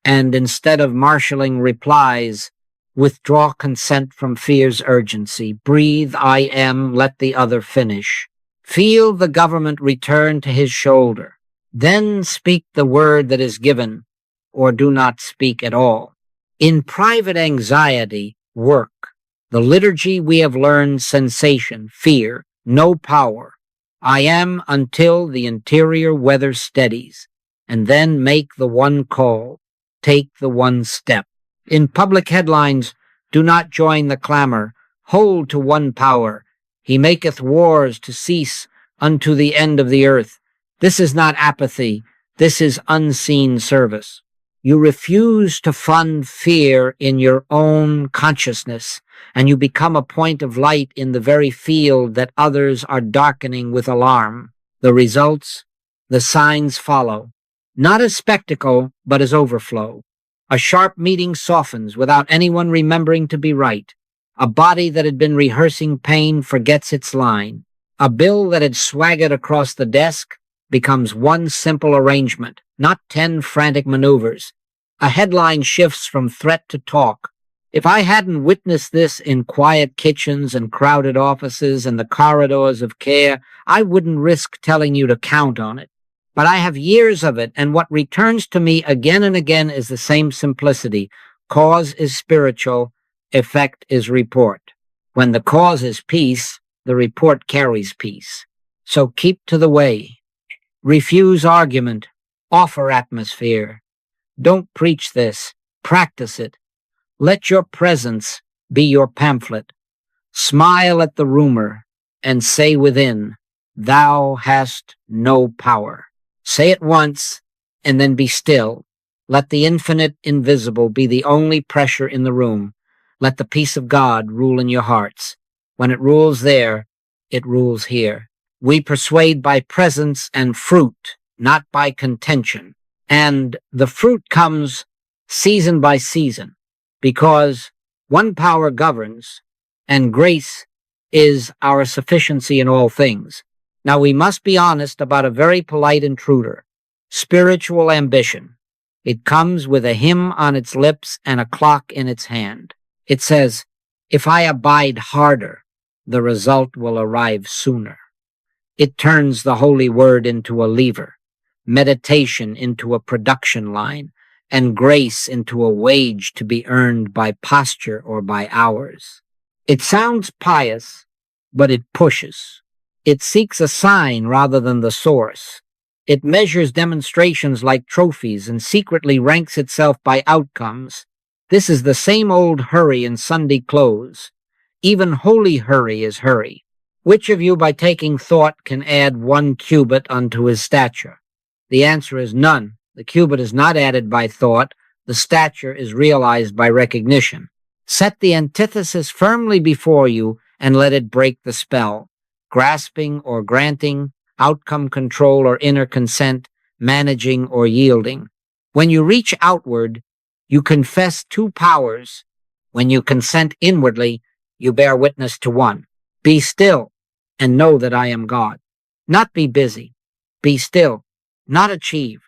[SPEAKER 1] and instead of marshaling replies, withdraw consent from fear's urgency. Breathe, I am, let the other finish. Feel the government return to his shoulder. Then speak the word that is given, or do not speak at all. In private anxiety, work. The liturgy we have learned, sensation, fear, no power. I am until the interior weather steadies, and then make the one call. take the one step. In public headlines, do not join the clamor. Hold to one power. He maketh wars to cease unto the end of the earth. This is not apathy. This is unseen service. You refuse to fund fear in your own consciousness, and you become a point of light in the very field that others are darkening with alarm. The results, the signs follow, not as spectacle, but as overflow. A sharp meeting softens without anyone remembering to be right. A body that had been rehearsing pain forgets its line. A bill that had swaggered across the desk becomes one simple arrangement, not 10 frantic maneuvers. A headline shifts from threat to talk. If I hadn't witnessed this in quiet kitchens and crowded offices and the corridors of care, I wouldn't risk telling you to count on it. But I have years of it, and what returns to me again and again is the same simplicity. Cause is spiritual, effect is report. When the cause is peace, the report carries peace. So keep to the way. Refuse argument. Offer atmosphere. Don't preach this. Practice it. Let your presence be your pamphlet. Smile at the rumor and say within, thou hast no power. Say it once and then be still. Let the infinite invisible be the only pressure in the room. Let the peace of God rule in your hearts. When it rules there, it rules here. We persuade by presence and fruit, not by contention. And the fruit comes season by season, because one power governs, and grace is our sufficiency in all things. Now we must be honest about a very polite intruder, spiritual ambition. It comes with a hymn on its lips and a clock in its hand. It says, if I abide harder, the result will arrive sooner. It turns the holy word into a lever, meditation into a production line, and grace into a wage to be earned by posture or by hours. It sounds pious, but it pushes. It seeks a sign rather than the source. It measures demonstrations like trophies and secretly ranks itself by outcomes. This is the same old hurry in Sunday clothes. Even holy hurry is hurry. Which of you by taking thought can add 1 cubit unto his stature? The answer is none. The cubit is not added by thought. The stature is realized by recognition. Set the antithesis firmly before you and let it break the spell. Grasping or granting, outcome control or inner consent, managing or yielding. When you reach outward, you confess 2 powers. When you consent inwardly, you bear witness to one. Be still and know that I am God. Not be busy. Be still. Not achieve.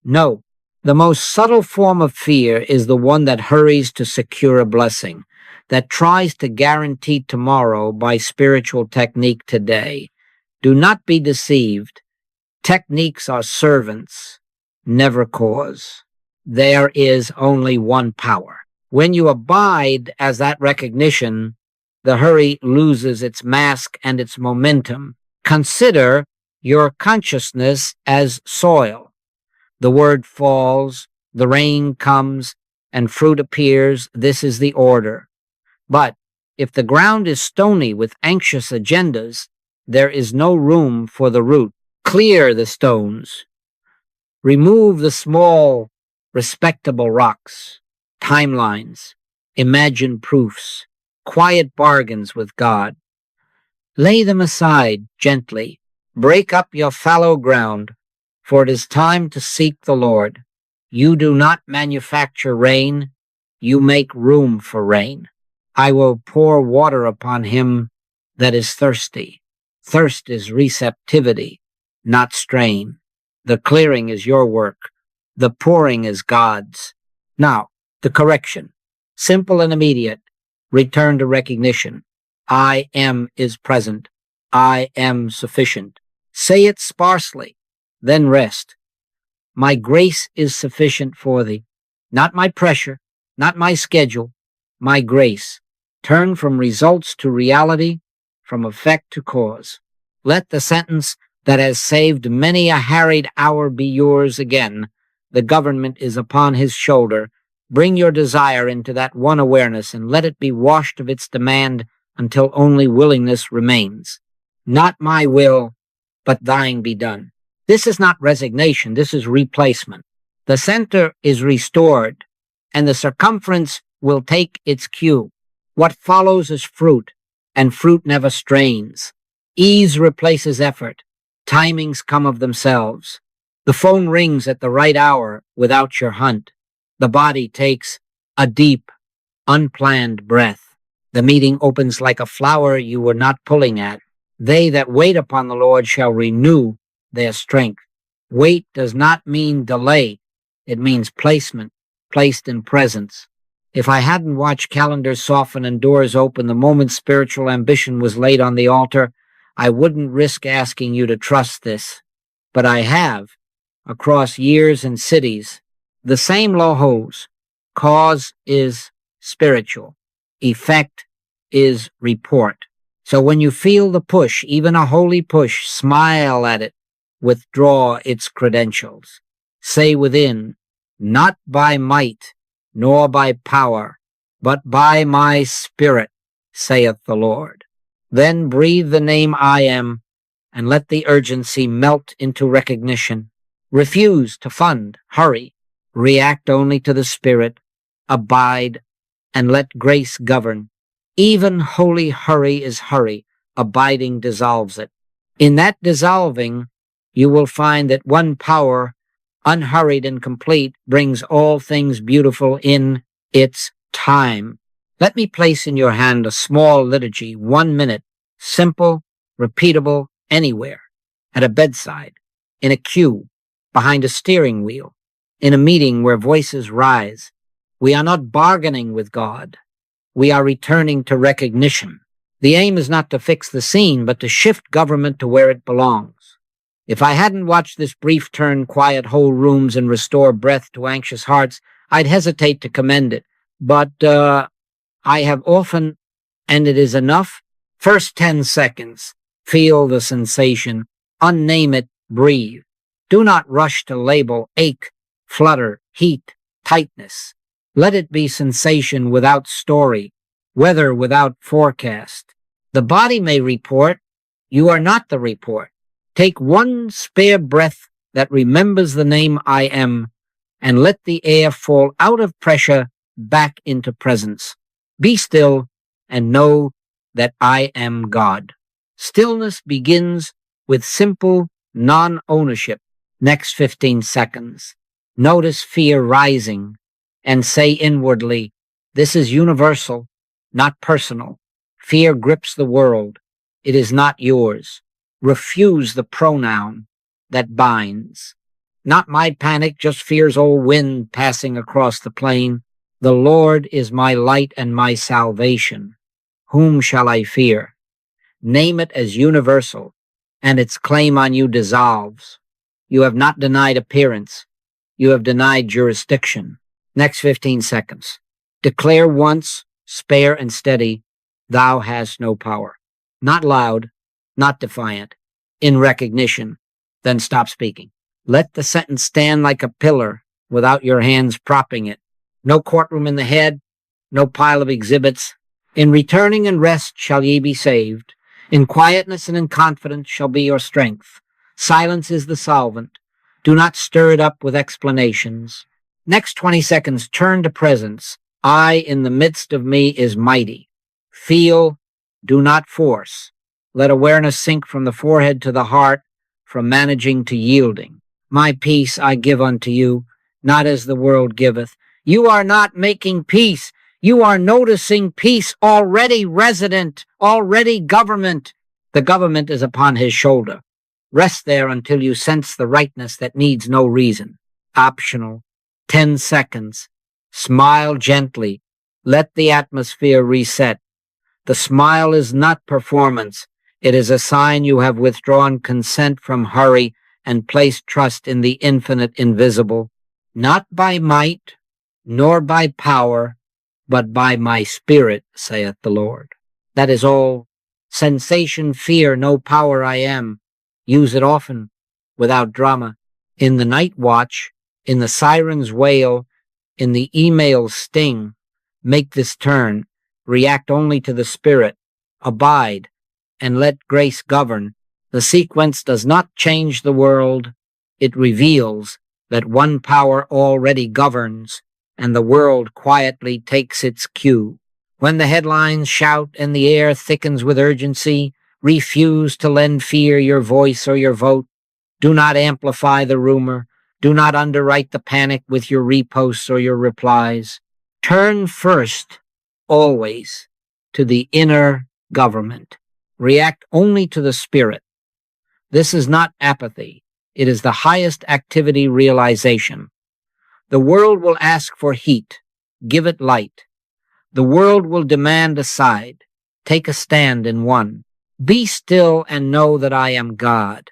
[SPEAKER 1] No. The most subtle form of fear is the one that hurries to secure a blessing, that tries to guarantee tomorrow by spiritual technique today. Do not be deceived. Techniques are servants, never cause. There is only one power. When you abide as that recognition, the hurry loses its mask and its momentum. Consider your consciousness as soil. The word falls, the rain comes, and fruit appears. This is the order. But if the ground is stony with anxious agendas, there is no room for the root. Clear the stones. Remove the small, respectable rocks, timelines, imagined proofs, quiet bargains with God. Lay them aside gently. Break up your fallow ground, for it is time to seek the Lord. You do not manufacture rain, you make room for rain. I will pour water upon him that is thirsty. Thirst is receptivity, not strain. The clearing is your work. The pouring is God's. Now, the correction. Simple and immediate. Return to recognition. I am is present. I am sufficient. Say it sparsely, then rest. My grace is sufficient for thee. Not my pressure, not my schedule, my grace. Turn from results to reality, from effect to cause. Let the sentence that has saved many a harried hour be yours again. The government is upon his shoulder. Bring your desire into that one awareness and let it be washed of its demand until only willingness remains. Not my will, but thine be done. This is not resignation, this is replacement. The center is restored, and the circumference will take its cue. What follows is fruit, and fruit never strains. Ease replaces effort. Timings come of themselves. The phone rings at the right hour without your hunt. The body takes a deep, unplanned breath. The meeting opens like a flower you were not pulling at. They that wait upon the Lord shall renew their strength. Wait does not mean delay. It means placement, placed in presence. If I hadn't watched calendars soften and doors open the moment spiritual ambition was laid on the altar, I wouldn't risk asking you to trust this. But I have, across years and cities. The same law holds. Cause is spiritual. Effect is report. So when you feel the push, even a holy push, smile at it. Withdraw its credentials. Say within, not by might, nor by power, but by my spirit, saith the Lord. Then breathe the name I am, and let the urgency melt into recognition. Refuse to fund, hurry, react only to the Spirit, abide, and let grace govern. Even holy hurry is hurry, abiding dissolves it. In that dissolving, you will find that one power, unhurried and complete, brings all things beautiful in its time. Let me place in your hand a small liturgy, 1 minute, simple, repeatable, anywhere, at a bedside, in a queue, behind a steering wheel, in a meeting where voices rise. We are not bargaining with God. We are returning to recognition. The aim is not to fix the scene, but to shift government to where it belongs. If I hadn't watched this brief turn quiet whole rooms and restore breath to anxious hearts, I'd hesitate to commend it. But I have often, and it is enough. First 10 seconds, feel the sensation, unname it, breathe. Do not rush to label ache, flutter, heat, tightness. Let it be sensation without story, weather without forecast. The body may report, you are not the report. Take one spare breath that remembers the name I am, and let the air fall out of pressure back into presence. Be still and know that I am God. Stillness begins with simple non-ownership. Next 15 seconds. Notice fear rising and say inwardly, this is universal, not personal. Fear grips the world. It is not yours. Refuse the pronoun that binds. Not my panic, just fear's old wind passing across the plain. The Lord is my light and my salvation. Whom shall I fear? Name it as universal, and its claim on you dissolves. You have not denied appearance. You have denied jurisdiction. Next 15 seconds. Declare once, spare and steady, thou hast no power. Not loud, not defiant, in recognition, then stop speaking. Let the sentence stand like a pillar without your hands propping it. No courtroom in the head, no pile of exhibits. In returning and rest shall ye be saved. In quietness and in confidence shall be your strength. Silence is the solvent. Do not stir it up with explanations. Next 20 seconds, turn to presence. I in the midst of me is mighty. Feel, do not force. Let awareness sink from the forehead to the heart, from managing to yielding. My peace I give unto you, not as the world giveth. You are not making peace. You are noticing peace already resident, already government. The government is upon his shoulder. Rest there until you sense the rightness that needs no reason. Optional. 10 seconds. Smile gently. Let the atmosphere reset. The smile is not performance. It is a sign you have withdrawn consent from hurry and placed trust in the infinite invisible. Not by might, nor by power, but by my spirit, saith the Lord. That is all. Sensation, fear, no power I am. Use it often, without drama. In the night watch, In the siren's wail, in the email's sting, make this turn, react only to the Spirit, abide, and let grace govern. The sequence does not change the world, it reveals that one power already governs, and the world quietly takes its cue. When the headlines shout and the air thickens with urgency, refuse to lend fear your voice or your vote. Do not amplify the rumor. Do not underwrite the panic with your reposts or your replies. Turn first, always, to the inner government. React only to the Spirit. This is not apathy. It is the highest activity realization. The world will ask for heat. Give it light. The world will demand a side. Take a stand in one. Be still and know that I am God.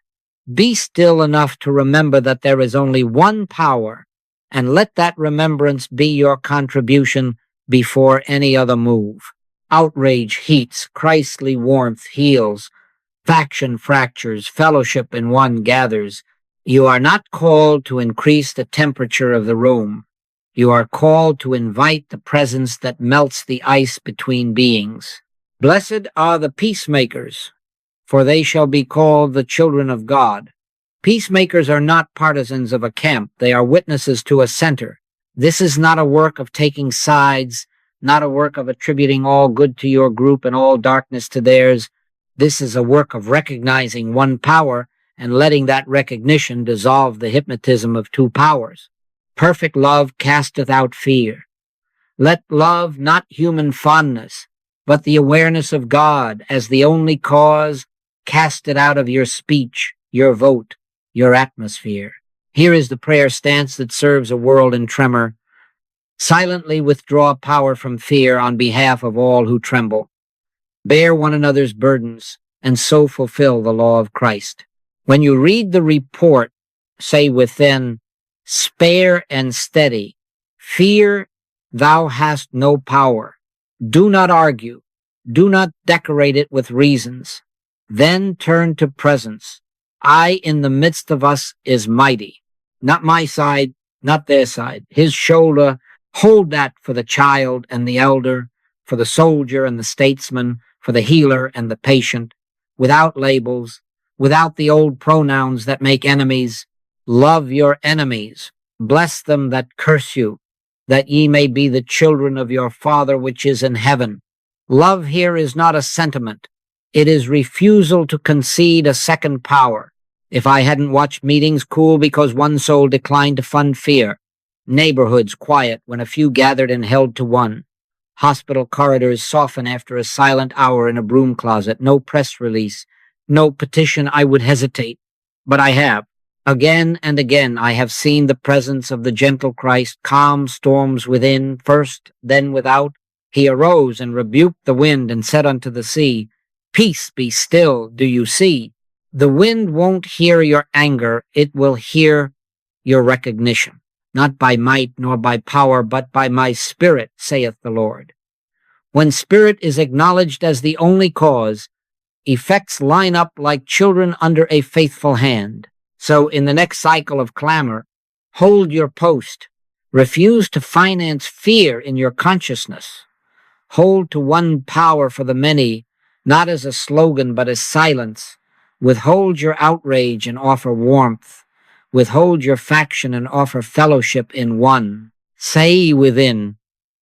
[SPEAKER 1] Be still enough to remember that there is only one power, and let that remembrance be your contribution before any other move. Outrage heats, Christly warmth heals, faction fractures, fellowship in one gathers. You are not called to increase the temperature of the room. You are called to invite the presence that melts the ice between beings. Blessed are the peacemakers, for they shall be called the children of God. Peacemakers are not partisans of a camp. They are witnesses to a center. This is not a work of taking sides, not a work of attributing all good to your group and all darkness to theirs. This is a work of recognizing one power and letting that recognition dissolve the hypnotism of two powers. Perfect love casteth out fear. Let love, not human fondness, but the awareness of God as the only cause, cast it out of your speech, your vote, your atmosphere. Here is the prayer stance that serves a world in tremor. Silently withdraw power from fear on behalf of all who tremble. Bear one another's burdens, and so fulfill the law of Christ. When you read the report, say within, spare and steady. Fear, thou hast no power. Do not argue. Do not decorate it with reasons. Then turn to presence. I in the midst of us is mighty. Not my side, not their side. His shoulder, hold that for the child and the elder, for the soldier and the statesman, for the healer and the patient, without labels, without the old pronouns that make enemies. Love your enemies. Bless them that curse you, that ye may be the children of your Father which is in heaven. Love here is not a sentiment. It is refusal to concede a second power. If I hadn't watched meetings cool because one soul declined to fund fear, neighborhoods quiet when a few gathered and held to one, hospital corridors soften after a silent hour in a broom closet, no press release, no petition, I would hesitate. But I have. Again and again I have seen the presence of the gentle Christ calm storms within, first, then without. He arose and rebuked the wind and said unto the sea, Peace, be still, do you see? The wind won't hear your anger, it will hear your recognition. Not by might nor by power, but by my Spirit, saith the Lord. When Spirit is acknowledged as the only cause, effects line up like children under a faithful hand. So in the next cycle of clamor, hold your post. Refuse to finance fear in your consciousness. Hold to one power for the many, not as a slogan, but as silence. Withhold your outrage and offer warmth. Withhold your faction and offer fellowship in one. Say within,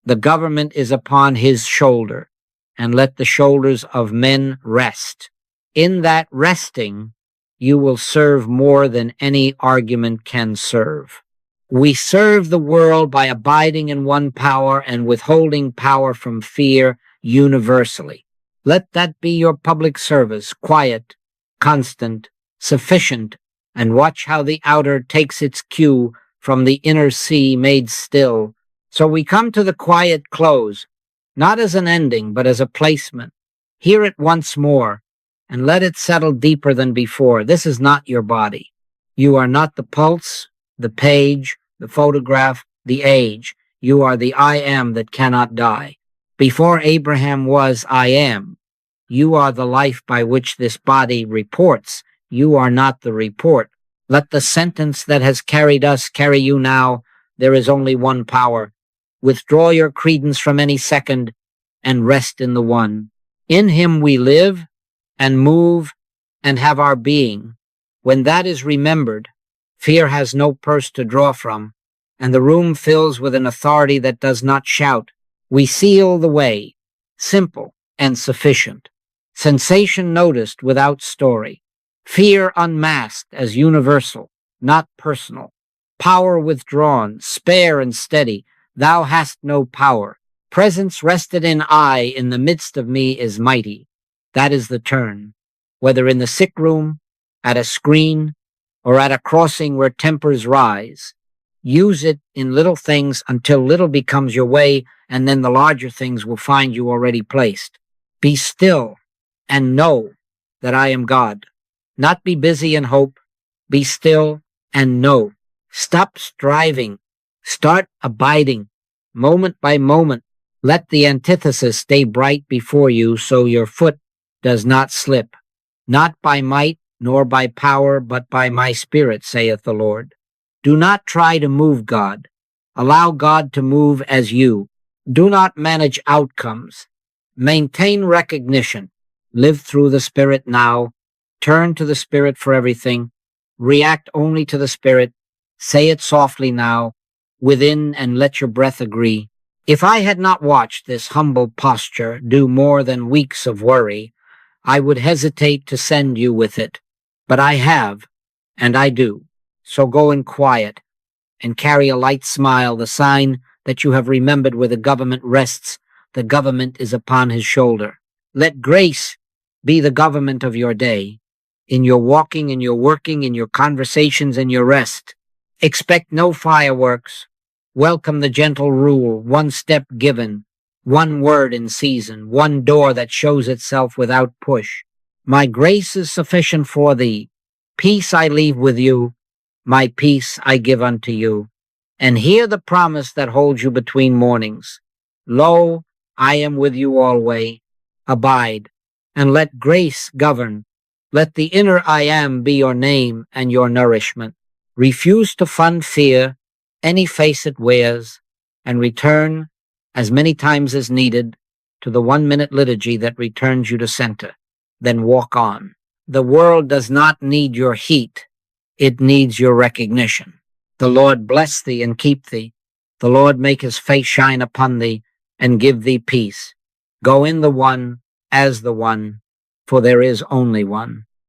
[SPEAKER 1] the government is upon his shoulder, and let the shoulders of men rest. In that resting, you will serve more than any argument can serve. We serve the world by abiding in one power and withholding power from fear universally. Let that be your public service, quiet, constant, sufficient, and watch how the outer takes its cue from the inner sea made still. So we come to the quiet close, not as an ending, but as a placement. Hear it once more, and let it settle deeper than before. This is not your body. You are not the pulse, the page, the photograph, the age. You are the I am that cannot die. Before Abraham was I am. You are the life by which this body reports. You are not the report. Let the sentence that has carried us carry you now. There is only one power. Withdraw your credence from any second and rest in the one. In him we live and move and have our being. When that is remembered, fear has no purse to draw from, and the room fills with an authority that does not shout. We seal the way, simple and sufficient. Sensation noticed without story. Fear unmasked as universal, not personal. Power withdrawn, spare and steady. Thou hast no power. Presence rested in I in the midst of me is mighty. That is the turn. Whether in the sick room, at a screen, or at a crossing where tempers rise, use it in little things until little becomes your way, and then the larger things will find you already placed. Be still and know that I am God. Not be busy and hope. Be still and know. Stop striving. Start abiding. Moment by moment, let the antithesis stay bright before you so your foot does not slip. Not by might nor by power, but by my Spirit, saith the Lord. Do not try to move God. Allow God to move as you. Do not manage outcomes. Maintain recognition. Live through the Spirit now. Turn to the Spirit for everything. React only to the Spirit. Say it softly now, within, and let your breath agree. If I had not watched this humble posture do more than weeks of worry, I would hesitate to send you with it. But I have, and I do. So go in quiet and carry a light smile, the sign that you have remembered where the government rests, the government is upon his shoulder. Let grace be the government of your day, in your walking, in your working, in your conversations, and your rest. Expect no fireworks. Welcome the gentle rule, one step given, one word in season, one door that shows itself without push. My grace is sufficient for thee. Peace I leave with you. My peace I give unto you. And hear the promise that holds you between mornings. Lo, I am with you alway. Abide, and let grace govern. Let the inner I am be your name and your nourishment. Refuse to fund fear, any face it wears, and return, as many times as needed, to the 1-minute liturgy that returns you to center. Then walk on. The world does not need your heat. It needs your recognition. The Lord bless thee and keep thee. The Lord make his face shine upon thee and give thee peace. Go in the one, as the one, for there is only one.